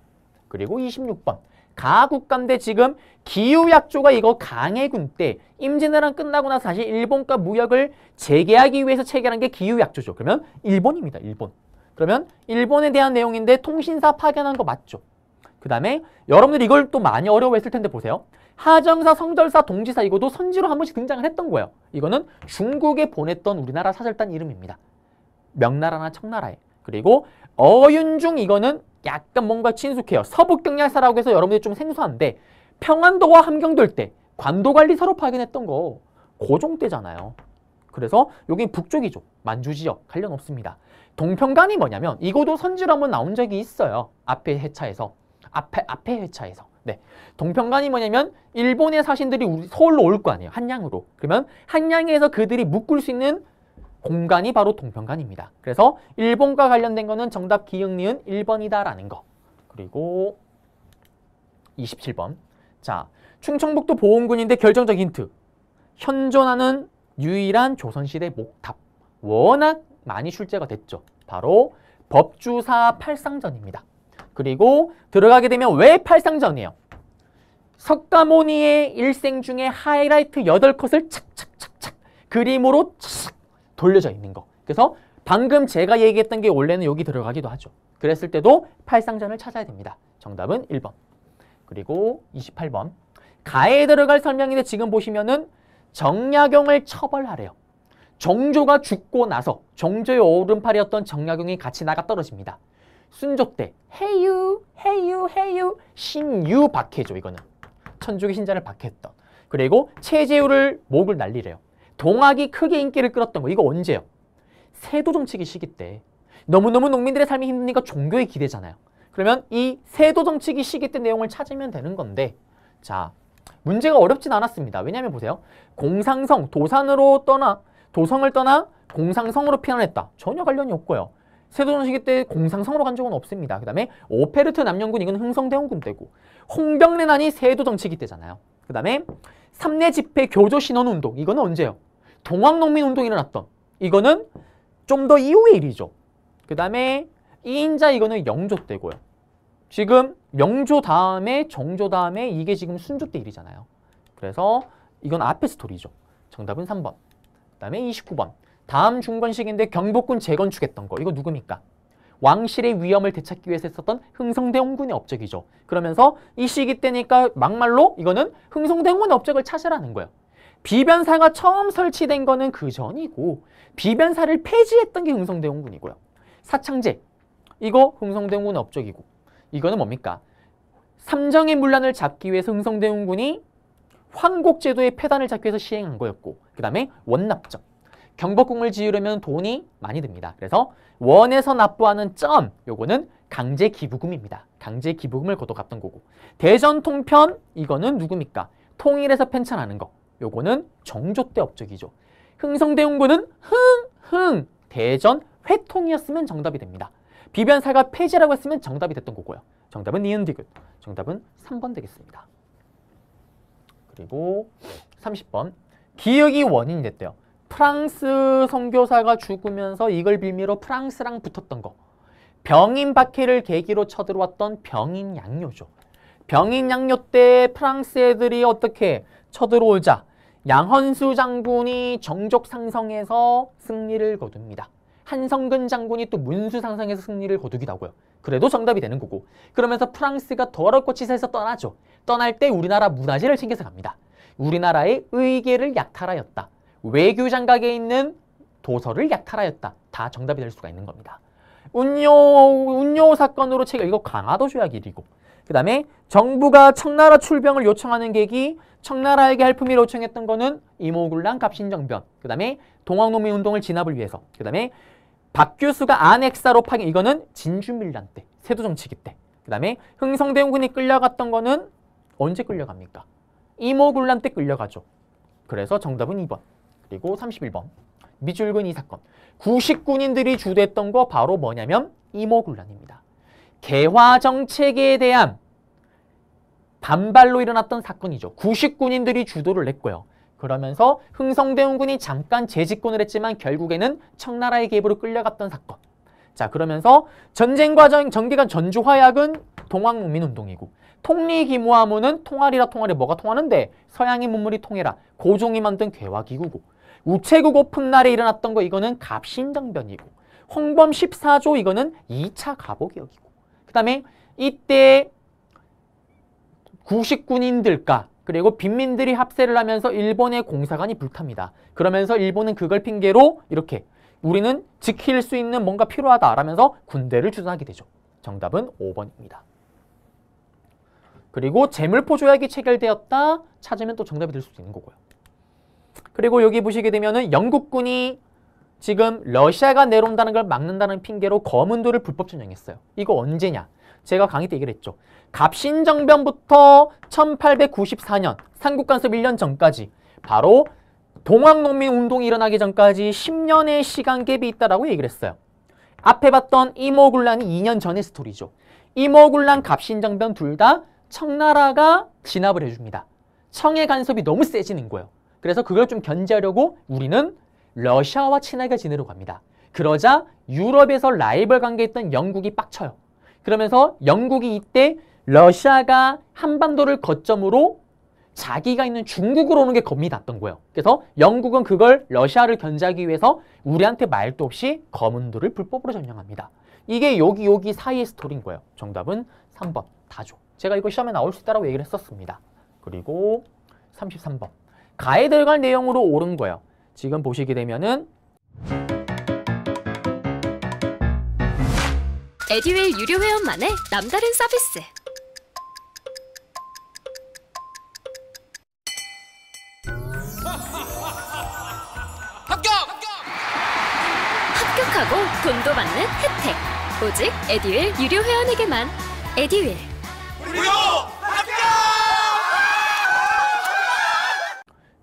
[SPEAKER 1] 그리고 26번. 가국감대 지금 기후약조가 이거 강해군 때 임진왜란 끝나고 나서 다시 일본과 무역을 재개하기 위해서 체결한 게 기후약조죠. 그러면 1번입니다. 1번. 그러면 일본에 대한 내용인데 통신사 파견한 거 맞죠? 그 다음에 여러분들 이걸 또 많이 어려워했을 텐데 보세요. 하정사, 성절사, 동지사 이거도 선지로 한 번씩 등장을 했던 거예요. 이거는 중국에 보냈던 우리나라 사절단 이름입니다. 명나라나 청나라에. 그리고 어윤중 이거는 약간 뭔가 친숙해요. 서북경략사라고 해서 여러분들이 좀 생소한데 평안도와 함경도일 때 관도관리사로 파견했던 거 고종 때잖아요. 그래서 여기 북쪽이죠. 만주지역 관련 없습니다. 동평간이 뭐냐면 이거도 선지로 한번 나온 적이 있어요. 앞에 회차에서. 앞에 회차에서. 네. 동평간이 뭐냐면 일본의 사신들이 우리 서울로 올 거 아니에요. 한양으로. 그러면 한양에서 그들이 묶을 수 있는 공간이 바로 동평간입니다. 그래서 일본과 관련된 거는 정답 기역, 니은 1번이다라는 거. 그리고 27번. 자, 충청북도 보훈군인데 결정적 힌트. 현존하는 유일한 조선시대 목탑. 워낙 많이 출제가 됐죠. 바로 법주사 팔상전입니다. 그리고 들어가게 되면 왜 팔상전이에요? 석가모니의 일생 중에 하이라이트 8컷을 착착착착 그림으로 착 돌려져 있는 거. 그래서 방금 제가 얘기했던 게 원래는 여기 들어가기도 하죠. 그랬을 때도 팔상전을 찾아야 됩니다. 정답은 1번. 그리고 28번. 가에 들어갈 설명인데 지금 보시면은 정약용을 처벌하래요. 정조가 죽고 나서 정조의 오른팔이었던 정약용이 같이 나가 떨어집니다. 순조 때 해유 신유 박해죠. 이거는 천주교 신자를 박해했던. 그리고 최재우를 목을 날리래요. 동학이 크게 인기를 끌었던 거. 이거 언제요? 세도정치기 시기 때. 너무너무 농민들의 삶이 힘드니까 종교에 기대잖아요. 그러면 이 세도정치기 시기 때 내용을 찾으면 되는 건데 자, 문제가 어렵진 않았습니다. 왜냐하면 보세요. 공상성, 도성을 떠나 공상성으로 피난했다. 전혀 관련이 없고요. 세도정치기 때 공상성으로 간 적은 없습니다. 그 다음에 오페르트 남영군 이건 흥성대원군 때고 홍병래난이 세도정치기 때잖아요. 그 다음에 삼내 집회 교조신원운동 이거는 언제요? 동학농민운동이 일어났던 이거는 좀 더 이후의 일이죠. 그 다음에 이인자 이거는 영조 때고요. 지금 명조 다음에 정조 다음에 이게 지금 순조 때 일이잖아요. 그래서 이건 앞에 스토리죠. 정답은 3번. 그 다음에 29번. 다음 중건식인데 경복궁 재건축했던 거. 이거 누굽니까? 왕실의 위험을 되찾기 위해서 했었던 흥성대원군의 업적이죠. 그러면서 이 시기 때니까 막말로 이거는 흥성대원군의 업적을 찾으라는 거예요. 비변사가 처음 설치된 거는 그 전이고 비변사를 폐지했던 게 흥성대원군이고요. 사창제 이거 흥성대원군의 업적이고 이거는 뭡니까? 삼정의 문란을 잡기 위해서 흥성대원군이 황곡제도의 폐단을 잡기 위해서 시행한 거였고 그 다음에 원납정 경복궁을 지으려면 돈이 많이 듭니다. 그래서 원에서 납부하는 점 요거는 강제기부금입니다. 강제기부금을 걷어 갚던 거고 대전통편 이거는 누굽니까? 통일해서 편찬하는 거 요거는 정조 때 업적이죠. 흥성대원군은 대전 회통이었으면 정답이 됩니다. 비변사가 폐지라고 했으면 정답이 됐던 거고요. 정답은 니은디귿. 정답은 3번 되겠습니다. 그리고 30번. 기역이 원인이 됐대요. 프랑스 선교사가 죽으면서 이걸 빌미로 프랑스랑 붙었던 거. 병인 박해를 계기로 쳐들어왔던 병인 양요죠. 병인 양요 때 프랑스 애들이 어떻게 쳐들어오자 양헌수 장군이 정족 상성에서 승리를 거둡니다. 한성근 장군이 또 문수 상성에서 승리를 거두기도 하고요. 그래도 정답이 되는 거고 그러면서 프랑스가 더럽고치사에서 떠나죠. 떠날 때 우리나라 문화재를 챙겨서 갑니다. 우리나라의 의계를 약탈하였다. 외교장각에 있는 도서를 약탈하였다. 다 정답이 될 수가 있는 겁니다. 운요 사건으로 체결 이거 강화도 조약 일이고 그 다음에 정부가 청나라 출병을 요청하는 계기 청나라에게 할품을 요청했던 거는 이모군란 갑신정변 그 다음에 동학농민운동을 진압을 위해서 그 다음에 박규수가 안핵사로 파견 이거는 진주밀란 때 세도정치기 때 그 다음에 흥성대원군이 끌려갔던 거는 언제 끌려갑니까? 이모군란 때 끌려가죠. 그래서 정답은 2번. 그리고 31번. 미줄근 이 사건. 구식군인들이 주도했던 거 바로 뭐냐면 이모군란입니다. 개화 정책에 대한 반발로 일어났던 사건이죠. 구식군인들이 주도를 냈고요. 그러면서 흥성대원군이 잠깐 재집권을 했지만 결국에는 청나라의 계보로 끌려갔던 사건. 자, 그러면서 전쟁 과정 전개간 전주화약은 동학농민운동이고 통리기무화문은 통할이라 통할이 뭐가 통하는데 서양의 문물이 통해라. 고종이 만든 괴화기구고 우체국 오픈 날에 일어났던 거 이거는 갑신정변이고 홍범 14조 이거는 2차 갑오개혁이고 그 다음에 이때 구식군인들과 그리고 빈민들이 합세를 하면서 일본의 공사관이 불탑니다. 그러면서 일본은 그걸 핑계로 이렇게 우리는 지킬 수 있는 뭔가 필요하다라면서 군대를 주둔하게 되죠. 정답은 5번입니다. 그리고 제물포 조약이 체결되었다 찾으면 또 정답이 될 수도 있는 거고요. 그리고 여기 보시게 되면은 영국군이 지금 러시아가 내려온다는 걸 막는다는 핑계로 거문도를 불법 전용했어요. 이거 언제냐? 제가 강의 때 얘기를 했죠. 갑신정변부터 1894년 삼국간섭 1년 전까지 바로 동학농민운동이 일어나기 전까지 10년의 시간 갭이 있다라고 얘기를 했어요. 앞에 봤던 이모군란이 2년 전의 스토리죠. 이모군란, 갑신정변 둘 다 청나라가 진압을 해줍니다. 청의 간섭이 너무 세지는 거예요. 그래서 그걸 좀 견제하려고 우리는 러시아와 친하게 지내려고 합니다. 그러자 유럽에서 라이벌 관계에 있던 영국이 빡쳐요. 그러면서 영국이 이때 러시아가 한반도를 거점으로 자기가 있는 중국으로 오는 게 겁이 났던 거예요. 그래서 영국은 그걸 러시아를 견제하기 위해서 우리한테 말도 없이 거문도를 불법으로 점령합니다. 이게 여기 사이의 스토리인 거예요. 정답은 3번 다죠. 제가 이거 시험에 나올 수 있다고 얘기를 했었습니다. 그리고 33번. 가에 들어갈 내용으로 옳은 거예요. 지금 보시게 되면은
[SPEAKER 2] 에듀윌 유료 회원만의 남다른 서비스. 합격하고 돈도 받는 혜택. 오직 에듀윌 유료 회원에게만. 에듀윌.
[SPEAKER 3] 무료 합격!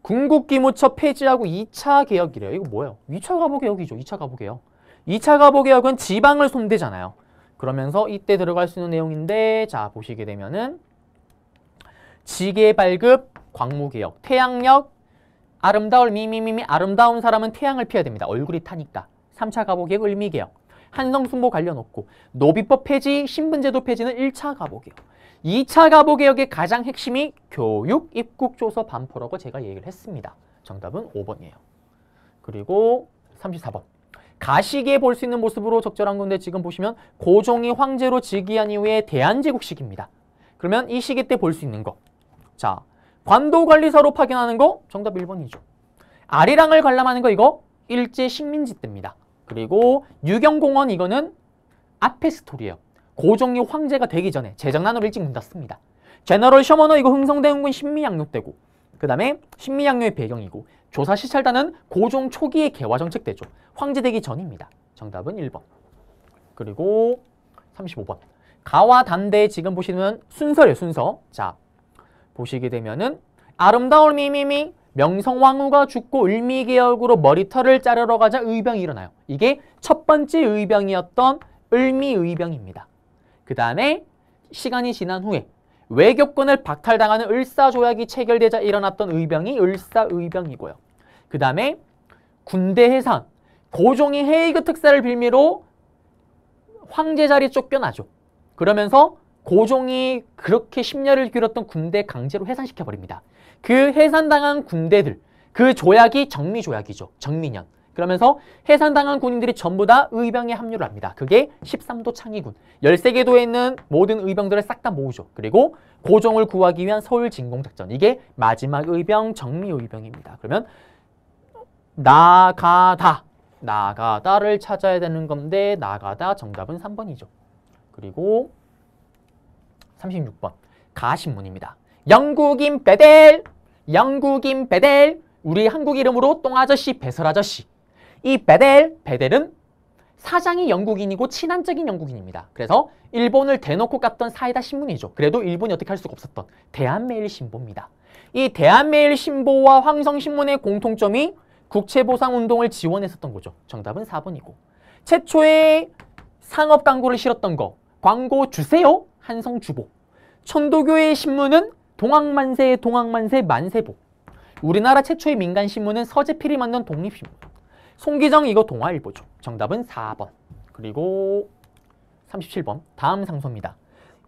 [SPEAKER 1] 군국기무처 폐지하고 2차 개혁이래요. 이거 뭐예요? 2차 갑오개혁이죠. 2차 갑오개혁. 2차 갑오개혁은 지방을 손대잖아요. 그러면서 이때 들어갈 수 있는 내용인데 자 보시게 되면은 지계 발급, 광무개혁, 태양력, 아름다울 미미미미 아름다운 사람은 태양을 피해야 됩니다. 얼굴이 타니까. 3차 갑오개혁, 을미개혁, 한성순보 관련 없고 노비법 폐지, 신분제도 폐지는 1차 갑오개혁. 2차 갑오개혁의 가장 핵심이 교육, 입국조서 반포라고 제가 얘기를 했습니다. 정답은 5번이에요. 그리고 34번. 가시기에 볼 수 있는 모습으로 적절한 건데 지금 보시면 고종이 황제로 즉위한 이후에 대한제국식입니다. 그러면 이 시기 때 볼 수 있는 거. 자, 관도관리사로 파견하는 거 정답 1번이죠. 아리랑을 관람하는 거 이거 일제 식민지 때입니다. 그리고 유경공원 이거는 앞에 스토리예요. 고종이 황제가 되기 전에 재정난으로 일찍 문 닫습니다. 제너럴 셔머너 이거 흥성대원군 신미양요 때고 그 다음에 신미양요의 배경이고 조사시찰단은 고종 초기의 개화정책 때죠. 황제 되기 전입니다. 정답은 1번. 그리고 35번. 가와 단대 지금 보시면 순서예요. 순서. 자 보시게 되면은 아름다울 미미미 명성황후가 죽고 을미개혁으로 머리털을 자르러 가자 의병이 일어나요. 이게 첫 번째 의병이었던 을미의병입니다. 그 다음에 시간이 지난 후에 외교권을 박탈당하는 을사조약이 체결되자 일어났던 의병이 을사의병이고요. 그 다음에 군대 해산, 고종이 헤이그 특사를 빌미로 황제 자리 쫓겨나죠. 그러면서 고종이 그렇게 10년을 길었던 군대 강제로 해산시켜버립니다. 그 해산당한 군대들, 그 조약이 정미조약이죠. 정미년. 그러면서 해산당한 군인들이 전부 다 의병에 합류를 합니다. 그게 13도 창의군. 13개 도에 있는 모든 의병들을 싹 다 모으죠. 그리고 고종을 구하기 위한 서울 진공작전. 이게 마지막 의병 정미의병입니다. 그러면 나가다를 찾아야 되는 건데 나가다 정답은 3번이죠. 그리고 36번 가신문입니다. 영국인 베델, 영국인 베델, 우리 한국 이름으로 똥아저씨, 배설아저씨. 이 베델은 사장이 영국인이고 친한적인 영국인입니다. 그래서 일본을 대놓고 깠던 사이다 신문이죠. 그래도 일본이 어떻게 할 수가 없었던 대한매일신보입니다. 이 대한매일신보와 황성신문의 공통점이 국채보상운동을 지원했었던 거죠. 정답은 4번이고. 최초의 상업 광고를 실었던 거. 광고 주세요. 한성주보. 천도교의 신문은 동학만세, 만세보. 우리나라 최초의 민간신문은 서재필이 만든 독립신문. 송기정 이거 동아일보죠. 정답은 4번. 그리고 37번. 다음 상소입니다.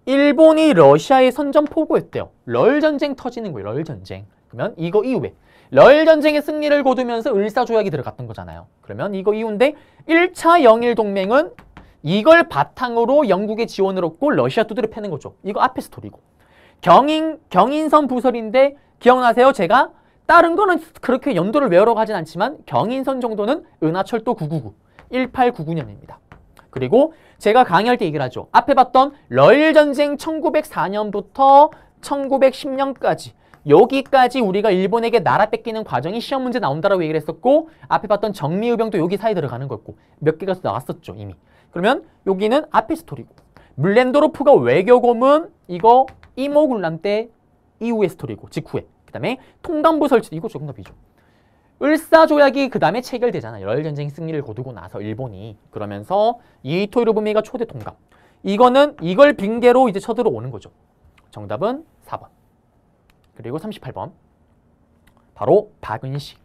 [SPEAKER 1] 일본이 러시아의 선전포고였대요. 럴전쟁 터지는 거예요. 럴전쟁. 그러면 이거 이후에 럴전쟁의 승리를 거두면서 을사조약이 들어갔던 거잖아요. 그러면 이거 이후인데 1차 영일동맹은 이걸 바탕으로 영국의 지원을 얻고 러시아 두드려 패는 거죠. 이거 앞에 스토리고. 경인선 부설인데 기억나세요? 제가 다른 거는 그렇게 연도를 외우러 가진 않지만 경인선 정도는 은하철도 999, 1899년입니다. 그리고 제가 강의할 때 얘기를 하죠. 앞에 봤던 러일전쟁 1904년부터 1910년까지 여기까지 우리가 일본에게 나라 뺏기는 과정이 시험 문제 나온다라고 얘기를 했었고 앞에 봤던 정미의병도 여기 사이에 들어가는 거였고 몇 개가 나왔었죠 이미. 그러면 여기는 앞에 스토리고 물렌도르프가 외교고문 이거 이모군란 때 이후의 스토리고 직후에 그 다음에 통감부 설치 이거 정답이죠. 을사조약이 그 다음에 체결되잖아요. 러일전쟁 승리를 거두고 나서 일본이 그러면서 이토 히로부미가 초대 통감 이거는 이걸 빙계로 이제 쳐들어오는 거죠. 정답은 4번. 그리고 38번 바로 박은식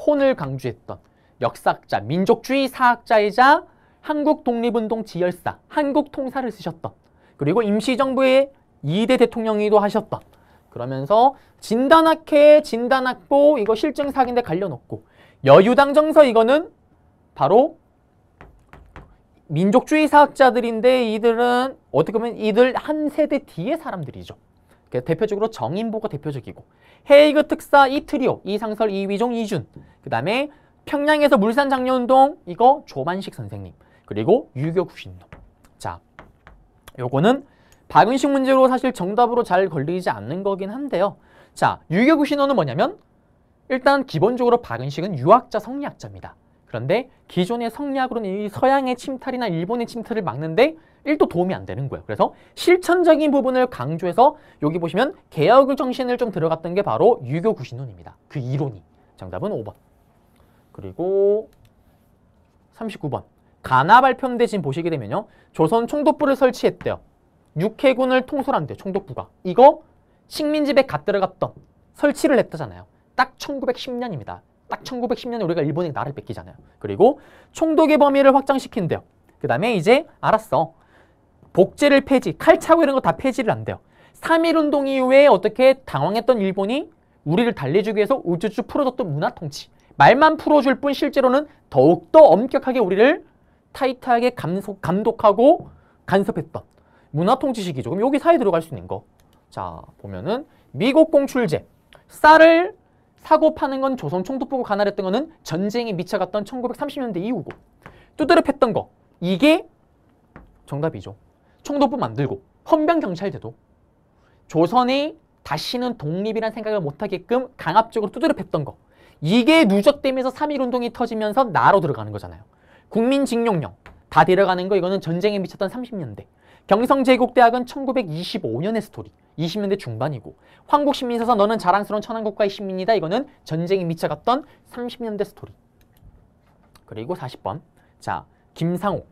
[SPEAKER 1] 혼을 강조했던 역사학자, 민족주의 사학자이자 한국 독립운동 지열사, 한국 통사를 쓰셨던 그리고 임시정부의 2대 대통령이기도 하셨던 그러면서 진단학회, 진단학보 이거 실증 사기인데 관련없고 여유당 정서 이거는 바로 민족주의 사학자들인데 이들은 어떻게 보면 이들 한 세대 뒤의 사람들이죠. 대표적으로 정인보가 대표적이고 헤이그 특사 이트리오, 이상설, 이위종, 이준 그 다음에 평양에서 물산장려운동 이거 조만식 선생님 그리고 유교 구신론. 자, 요거는 박은식 문제로 사실 정답으로 잘 걸리지 않는 거긴 한데요. 자, 유교 구신론은 뭐냐면 일단 기본적으로 박은식은 유학자, 성리학자입니다. 그런데 기존의 성리학으로는 이 서양의 침탈이나 일본의 침탈을 막는데 1도 도움이 안 되는 거예요. 그래서 실천적인 부분을 강조해서 여기 보시면 개혁의 정신을 좀 들어갔던 게 바로 유교 구신론입니다. 그 이론이. 정답은 5번. 그리고 39번. 가나 발표인데 지금 보시게 되면요. 조선 총독부를 설치했대요. 육해군을 통솔한대요. 총독부가. 이거 식민지배 갓 들어갔던 설치를 했다잖아요. 딱 1910년입니다. 딱 1910년에 우리가 일본에 나라를 뺏기잖아요. 그리고 총독의 범위를 확장시킨대요. 그 다음에 이제 알았어. 복제를 폐지, 칼차고 이런 거 다 폐지를 한대요. 3.1운동 이후에 어떻게 당황했던 일본이 우리를 달래주기 위해서 우쭈쭈 풀어줬던 문화통치. 말만 풀어줄 뿐 실제로는 더욱더 엄격하게 우리를 타이트하게 감독하고 간섭했던 문화통치 시기죠. 그럼 여기 사이에 들어갈 수 있는 거. 자, 보면은 미국 공출제. 쌀을 사고 파는 건 조선 총독부가 관할했던 거는 전쟁에 미쳐갔던 1930년대 이후고 두드려 팼던 거. 이게 정답이죠. 총독부 만들고 헌병경찰제도 조선이 다시는 독립이란 생각을 못하게끔 강압적으로 두드려 팼던 거. 이게 누적되면서 3.1운동이 터지면서 나로 들어가는 거잖아요. 국민징용령 다 데려가는 거 이거는 전쟁에 미쳤던 30년대. 경성제국대학은 1925년의 스토리. 20년대 중반이고 황국신민서서 너는 자랑스러운 천안국가의 시민이다. 이거는 전쟁에 미쳐갔던 30년대 스토리. 그리고 40번. 자, 김상옥,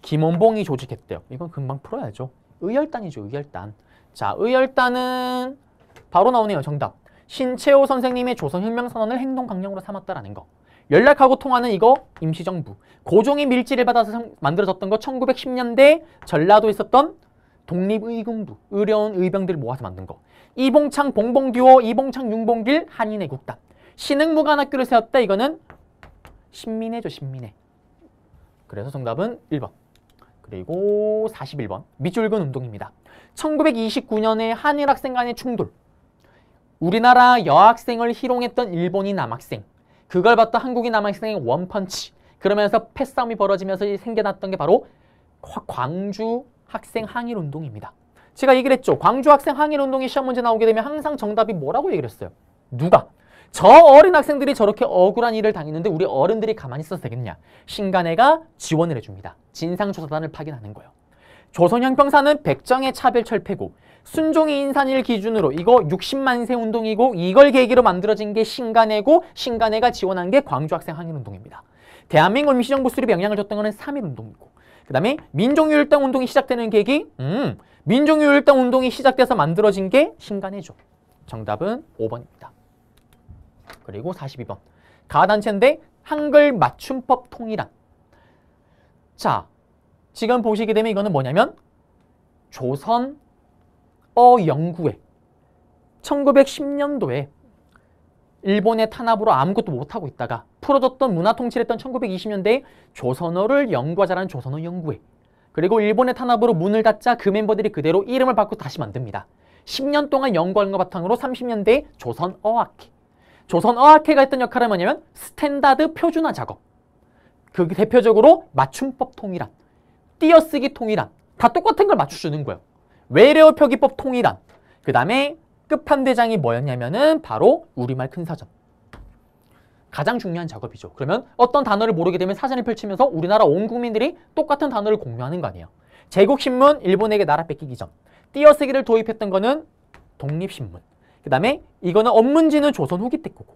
[SPEAKER 1] 김원봉이 조직했대요. 이건 금방 풀어야죠. 의열단이죠. 의열단. 자, 의열단은 바로 나오네요. 정답. 신채호 선생님의 조선혁명선언을 행동강령으로 삼았다라는 거. 연락하고 통하는 이거 임시정부. 고종의 밀지를 받아서 만들어졌던 거 1910년대 전라도에 있었던 독립의군부. 의료원 의병들을 모아서 만든 거. 이봉창 봉봉듀오, 이봉창 윤봉길 한인애국단. 신흥무관학교를 세웠다. 이거는 신민회죠. 신민회. 그래서 정답은 1번. 그리고 41번. 밑줄근 운동입니다. 1929년에 한일 학생 간의 충돌. 우리나라 여학생을 희롱했던 일본인 남학생. 그걸 봤던 한국인 남학생의 원펀치. 그러면서 패싸움이 벌어지면서 생겨났던 게 바로 광주 학생 항일 운동입니다. 제가 얘기를 했죠. 광주 학생 항일 운동이 시험 문제 나오게 되면 항상 정답이 뭐라고 얘기를 했어요? 누가? 저 어린 학생들이 저렇게 억울한 일을 당했는데 우리 어른들이 가만히 있어도 되겠냐. 신간회가 지원을 해줍니다. 진상조사단을 파견하는 거예요. 조선형평사는 백정의 차별철폐고 순종이 인산일 기준으로 이거 60만세 운동이고 이걸 계기로 만들어진 게 신간회고 신간회가 지원한 게 광주학생 항일운동입니다. 대한민국 임시정부 수립에 영향을 줬던 거는 3.1운동이고 그 다음에 민족유일당 운동이 시작되는 계기 민족유일당 운동이 시작돼서 만들어진 게 신간회죠. 정답은 5번입니다. 그리고 42번 가단체인데 한글 맞춤법 통일안. 자, 지금 보시게 되면 이거는 뭐냐면 조선어 연구회 1910년도에 일본의 탄압으로 아무것도 못하고 있다가 풀어졌던 문화 통치를 했던 1920년대에 조선어를 연구하자라는 조선어 연구회, 그리고 일본의 탄압으로 문을 닫자 그 멤버들이 그대로 이름을 바꾸고 다시 만듭니다. 10년 동안 연구한 것 바탕으로 30년대에 조선어학회. 조선어학회가 했던 역할은 뭐냐면 스탠다드 표준화 작업. 그 대표적으로 맞춤법 통일안, 띄어쓰기 통일안, 다 똑같은 걸 맞춰주는 거예요. 외래어 표기법 통일안. 그 다음에 끝판대장이 뭐였냐면은 바로 우리말 큰사전. 가장 중요한 작업이죠. 그러면 어떤 단어를 모르게 되면 사전을 펼치면서 우리나라 온 국민들이 똑같은 단어를 공유하는 거 아니에요. 제국신문 일본에게 나라 뺏기기 전. 띄어쓰기를 도입했던 거는 독립신문. 그 다음에 이거는 업문지는 조선 후기 때 거고.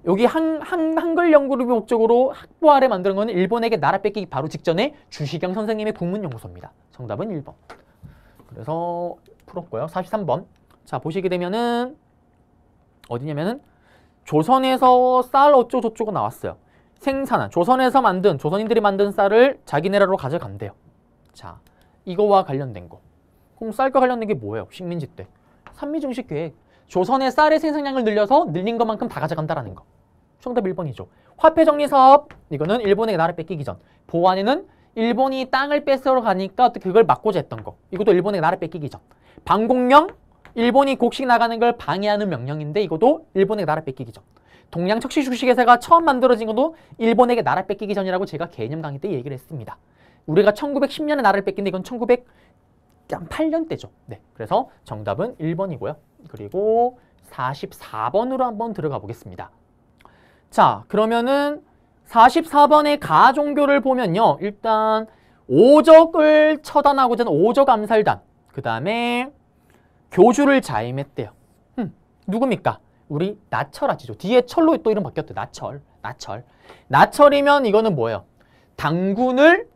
[SPEAKER 1] 여기 한글 연구를 목적으로 학부 아래 만드는 거는 일본에게 나라 뺏기기 바로 직전에 주시경 선생님의 국문연구소입니다. 정답은 1번. 그래서 풀었고요. 43번. 자, 보시게 되면은 어디냐면은 조선에서 쌀 어쩌고저쩌고 나왔어요. 생산한, 조선에서 만든, 조선인들이 만든 쌀을 자기 나라로 가져간대요. 자, 이거와 관련된 거. 그럼 쌀과 관련된 게 뭐예요? 식민지 때. 산미증식 계획. 조선의 쌀의 생산량을 늘려서 늘린 것만큼 다 가져간다라는 거. 정답 1번이죠. 화폐 정리 사업. 이거는 일본에게 나라 뺏기기 전. 보안에는 일본이 땅을 뺏으러 가니까 그걸 막고자 했던 거. 이것도 일본에게 나라 뺏기기 전. 방공령. 일본이 곡식 나가는 걸 방해하는 명령인데 이것도 일본에게 나라 뺏기기 전. 동양척시주식회사가 처음 만들어진 것도 일본에게 나라 뺏기기 전이라고 제가 개념 강의 때 얘기를 했습니다. 우리가 1910년에 나라를 뺏긴데 이건 1908년 때죠. 네, 그래서 정답은 1번이고요. 그리고 44번으로 한번 들어가 보겠습니다. 자, 그러면은 44번의 가종교를 보면요. 일단 오적을 처단하고자 하는 오적 암살단. 그 다음에 교주를 자임했대요. 누굽니까? 우리 나철아지죠. 뒤에 철로 또 이름 바뀌었대요. 나철. 나철이면 이거는 뭐예요? 당군을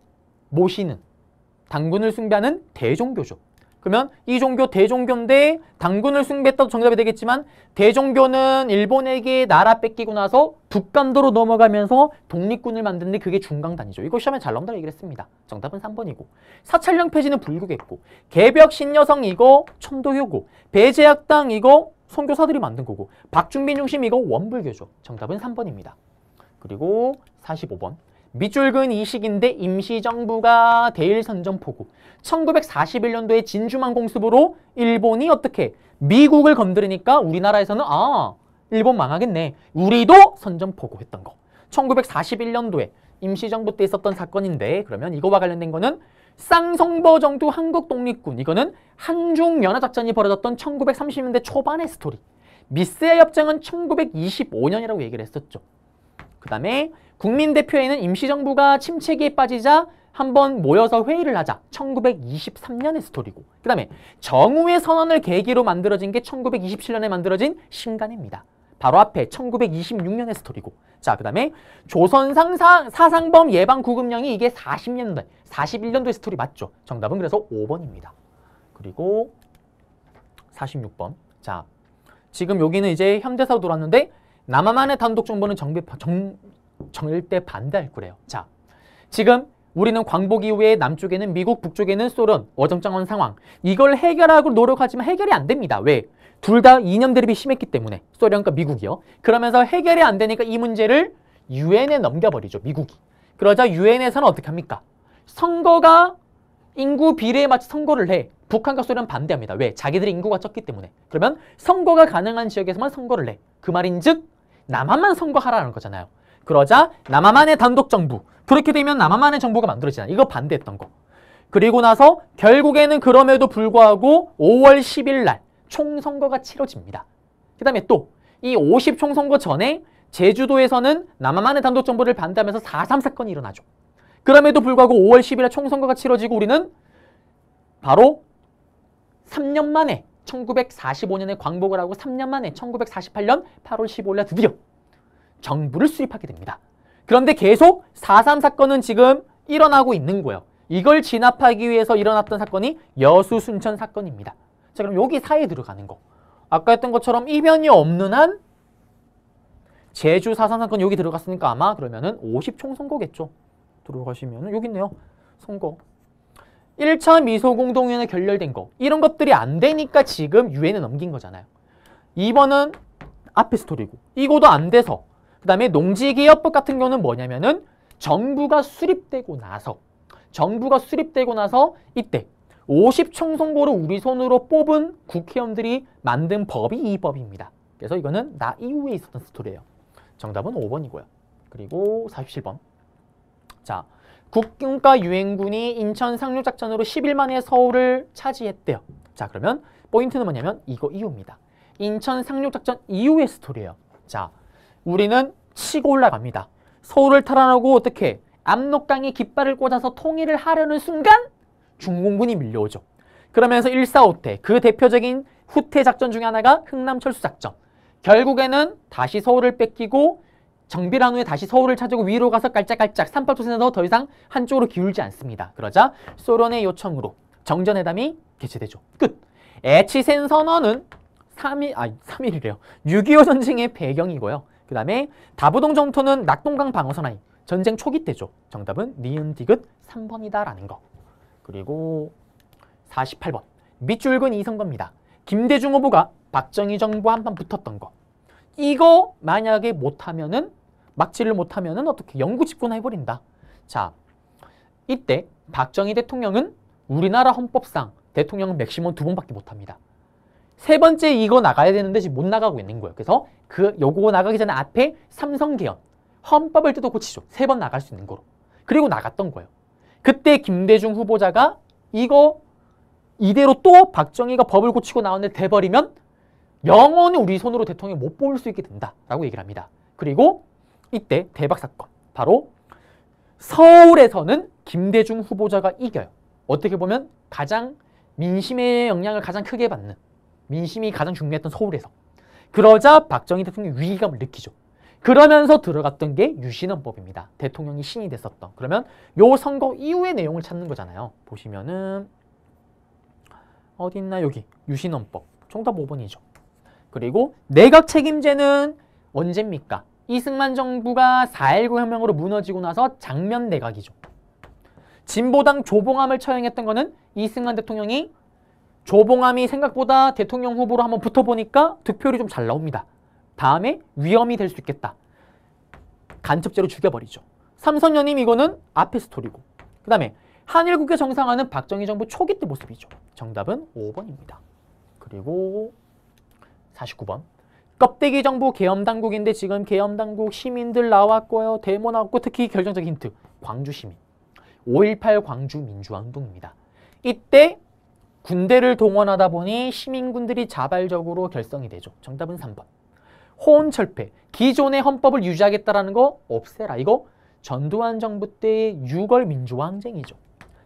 [SPEAKER 1] 모시는, 당군을 숭배하는 대종교죠. 그러면 이 종교 대종교인데 당군을 숭배했다도 정답이 되겠지만 대종교는 일본에게 나라 뺏기고 나서 북간도로 넘어가면서 독립군을 만드는데 그게 중강단이죠. 이거 시험에 잘 나온다고 얘기를 했습니다. 정답은 3번이고 사찰령 폐지는 불교겠고 개벽 신여성 이거 천도교고 배제학당 이거 선교사들이 만든 거고 박준빈 중심 이거 원불교죠. 정답은 3번입니다. 그리고 45번. 밑줄근 이식인데 임시정부가 대일선전포고 1941년도에 진주만 공습으로 일본이 어떻게 미국을 건드리니까 우리나라에서는 일본 망하겠네. 우리도 선전포고 했던 거. 1941년도에 임시정부 때 있었던 사건인데 그러면 이거와 관련된 거는 쌍성버 정도 한국 독립군. 이거는 한중연합작전이 벌어졌던 1930년대 초반의 스토리. 미스의 협정은 1925년이라고 얘기를 했었죠. 그 다음에 국민대표회의는 임시정부가 침체기에 빠지자 한번 모여서 회의를 하자. 1923년의 스토리고 그 다음에 정우의 선언을 계기로 만들어진 게 1927년에 만들어진 신간회입니다. 바로 앞에 1926년의 스토리고 자, 그 다음에 조선상 사상범 예방구금령이 이게 40년대, 41년도의 스토리 맞죠? 정답은 그래서 5번입니다. 그리고 46번. 자, 지금 여기는 이제 현대사로 돌았는데 남한만의 단독 정보는 절대 반대할 거래요. 자, 지금 우리는 광복 이후에 남쪽에는 미국, 북쪽에는 소련, 어정쩡한 상황. 이걸 해결하고 노력하지만 해결이 안 됩니다. 왜? 둘 다 이념 대립이 심했기 때문에. 소련과 미국이요. 그러면서 해결이 안 되니까 이 문제를 유엔에 넘겨버리죠. 미국이. 그러자 유엔에서는 어떻게 합니까? 선거가 인구 비례에 맞춰 선거를 해. 북한과 소련 반대합니다. 왜? 자기들의 인구가 적기 때문에. 그러면 선거가 가능한 지역에서만 선거를 해. 그 말인즉 남한만 선거하라는 거잖아요. 그러자 남한만의 단독 정부. 그렇게 되면 남한만의 정부가 만들어지잖아요. 이거 반대했던 거. 그리고 나서 결국에는 그럼에도 불구하고 5월 10일 날 총선거가 치러집니다. 그 다음에 또 이 50 총선거 전에 제주도에서는 남한의 단독 정부를 반대하면서 4.3 사건이 일어나죠. 그럼에도 불구하고 5월 10일에 총선거가 치러지고 우리는 바로 3년 만에 1945년에 광복을 하고 3년 만에 1948년 8월 15일에 드디어 정부를 수립하게 됩니다. 그런데 계속 4.3 사건은 지금 일어나고 있는 거예요. 이걸 진압하기 위해서 일어났던 사건이 여수 순천 사건입니다. 자, 그럼 여기 사이에 들어가는 거. 아까 했던 것처럼 이변이 없는 한 제주 4.3 사건 여기 들어갔으니까 아마 그러면은 50 총선거겠죠. 들어가시면은 여기 있네요. 선거. 1차 미소공동위원회 결렬된 거. 이런 것들이 안 되니까 지금 유엔에 넘긴 거잖아요. 2번은 앞에 스토리고. 이거도 안 돼서. 그 다음에 농지개혁법 같은 경우는 뭐냐면은 정부가 수립되고 나서 이때 50 총선거로 우리 손으로 뽑은 국회의원들이 만든 법이 이 법입니다. 그래서 이거는 나 이후에 있었던 스토리예요. 정답은 5번이고요. 그리고 47번. 자, 국군과 유엔군이 인천 상륙작전으로 10일 만에 서울을 차지했대요. 자, 그러면 포인트는 뭐냐면 이거 이후입니다. 인천 상륙작전 이후의 스토리예요. 자, 우리는 치고 올라갑니다. 서울을 탈환하고 어떻게 압록강에 깃발을 꽂아서 통일을 하려는 순간 중공군이 밀려오죠. 그러면서 145태, 그 대표적인 후퇴 작전 중에 하나가 흥남철수 작전. 결국에는 다시 서울을 뺏기고 정비를 한 후에 다시 서울을 찾고 위로 가서 깔짝깔짝 38도선에서 더 이상 한쪽으로 기울지 않습니다. 그러자 소련의 요청으로 정전회담이 개최되죠. 끝. 에치센 선언은 3.1이래요. 6.25 전쟁의 배경이고요. 그 다음에 다부동 정토는 낙동강 방어선화인 전쟁 초기 때죠. 정답은 니은 디귿 3번이다라는 거. 그리고 48번. 밑줄근 이선거입니다. 김대중 후보가 박정희 정부와 한판 붙었던 거. 이거 만약에 못하면은 막지를 못하면은 어떻게 영구 집권해버린다. 자, 이때 박정희 대통령은 우리나라 헌법상 대통령은 맥시멈 2번밖에 못합니다. 세 번째 이거 나가야 되는데 지금 못 나가고 있는 거예요. 그래서 요거 나가기 전에 앞에 삼성개헌 헌법을 뜯어 고치죠. 3번 나갈 수 있는 거로. 그리고 나갔던 거예요. 그때 김대중 후보자가 이거 이대로 또 박정희가 법을 고치고 나오는데 돼버리면 영원히 우리 손으로 대통령 못 뽑을 수 있게 된다라고 얘기를 합니다. 그리고 이때 대박 사건. 바로 서울에서는 김대중 후보자가 이겨요. 어떻게 보면 가장 민심의 영향을 가장 크게 받는, 민심이 가장 중요했던 서울에서. 그러자 박정희 대통령이 위기감을 느끼죠. 그러면서 들어갔던 게 유신헌법입니다. 대통령이 신이 됐었던. 그러면 요 선거 이후의 내용을 찾는 거잖아요. 보시면은 어디 있나? 여기 유신헌법. 정답 5번이죠. 그리고 내각 책임제는 언제입니까? 이승만 정부가 4.19 혁명으로 무너지고 나서 장면 내각이죠. 진보당 조봉암을 처형했던 거는 이승만 대통령이 조봉암이 생각보다 대통령 후보로 한번 붙어보니까 득표율이 좀 잘 나옵니다. 다음에 위험이 될 수 있겠다. 간첩죄로 죽여버리죠. 삼선녀님 이거는 앞에 스토리고. 그 다음에 한일국해 정상화는 박정희 정부 초기 때 모습이죠. 정답은 5번입니다. 그리고 49번. 껍데기 정부 계엄당국인데 지금 계엄당국 시민들 나왔고요. 데모 나왔고 특히 결정적인 힌트. 광주 시민. 5.18 광주 민주화운동입니다. 이때 군대를 동원하다 보니 시민군들이 자발적으로 결성이 되죠. 정답은 3번. 호언철폐. 기존의 헌법을 유지하겠다라는 거 없애라. 이거 전두환 정부 때의 6월 민주화 항쟁이죠.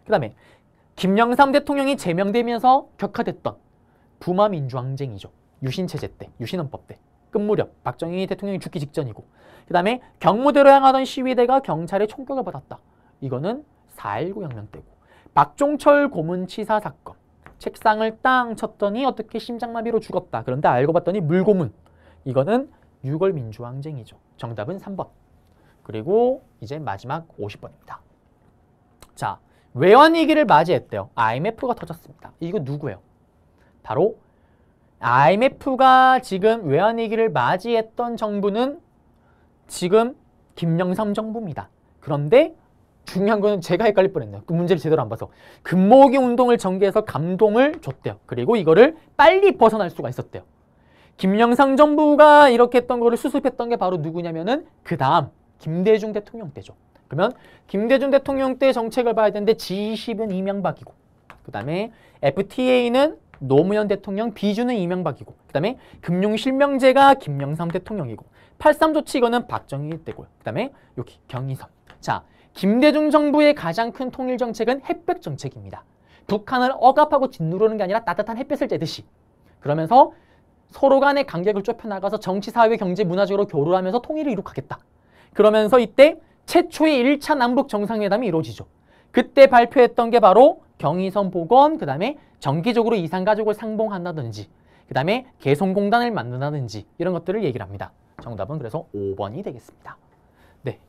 [SPEAKER 1] 그 다음에 김영삼 대통령이 제명되면서 격화됐던 부마 민주화 항쟁이죠. 유신체제 때, 유신헌법 때. 끝무렵 박정희 대통령이 죽기 직전이고. 그 다음에 경무대로 향하던 시위대가 경찰의 총격을 받았다. 이거는 4.19 혁명 때고. 박종철 고문치사 사건. 책상을 땅 쳤더니 어떻게 심장마비로 죽었다. 그런데 알고 봤더니 물고문. 이거는 6월 민주항쟁이죠. 정답은 3번. 그리고 이제 마지막 50번입니다. 자, 외환위기를 맞이했대요. IMF가 터졌습니다. 이거 누구예요? 바로 IMF가 지금 외환위기를 맞이했던 정부는 지금 김영삼 정부입니다. 그런데 중요한 거는 제가 헷갈릴 뻔했네요. 그 문제를 제대로 안 봐서. 금모으기 운동을 전개해서 감동을 줬대요. 그리고 이거를 빨리 벗어날 수가 있었대요. 김영삼 정부가 이렇게 했던 거를 수습했던 게 바로 누구냐면은 그 다음 김대중 대통령 때죠. 그러면 김대중 대통령 때 정책을 봐야 되는데 G20은 이명박이고 그 다음에 FTA는 노무현 대통령, 비주는 이명박이고, 그 다음에 금융실명제가 김영삼 대통령이고, 8.3 조치 이거는 박정희 때고요. 그 다음에 여기 경의선. 자, 김대중 정부의 가장 큰 통일 정책은 햇볕 정책입니다. 북한을 억압하고 짓누르는 게 아니라 따뜻한 햇볕을 쬐듯이. 그러면서 서로 간의 간격을 좁혀나가서 정치, 사회, 경제, 문화적으로 교류하면서 통일을 이룩하겠다. 그러면서 이때 최초의 1차 남북 정상회담이 이루어지죠. 그때 발표했던 게 바로 경의선 복원, 그 다음에 정기적으로 이산가족을 상봉한다든지, 그 다음에 개성공단을 만든다든지 이런 것들을 얘기를 합니다. 정답은 그래서 5번이 되겠습니다. 네,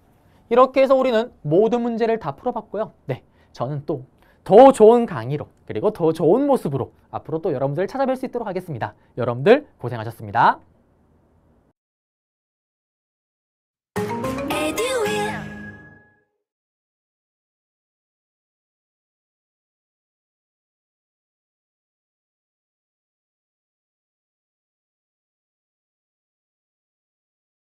[SPEAKER 1] 이렇게 해서 우리는 모든 문제를 다 풀어봤고요. 네, 저는 또 더 좋은 강의로 그리고 더 좋은 모습으로 앞으로 또 여러분들을 찾아뵐 수 있도록 하겠습니다. 여러분들 고생하셨습니다.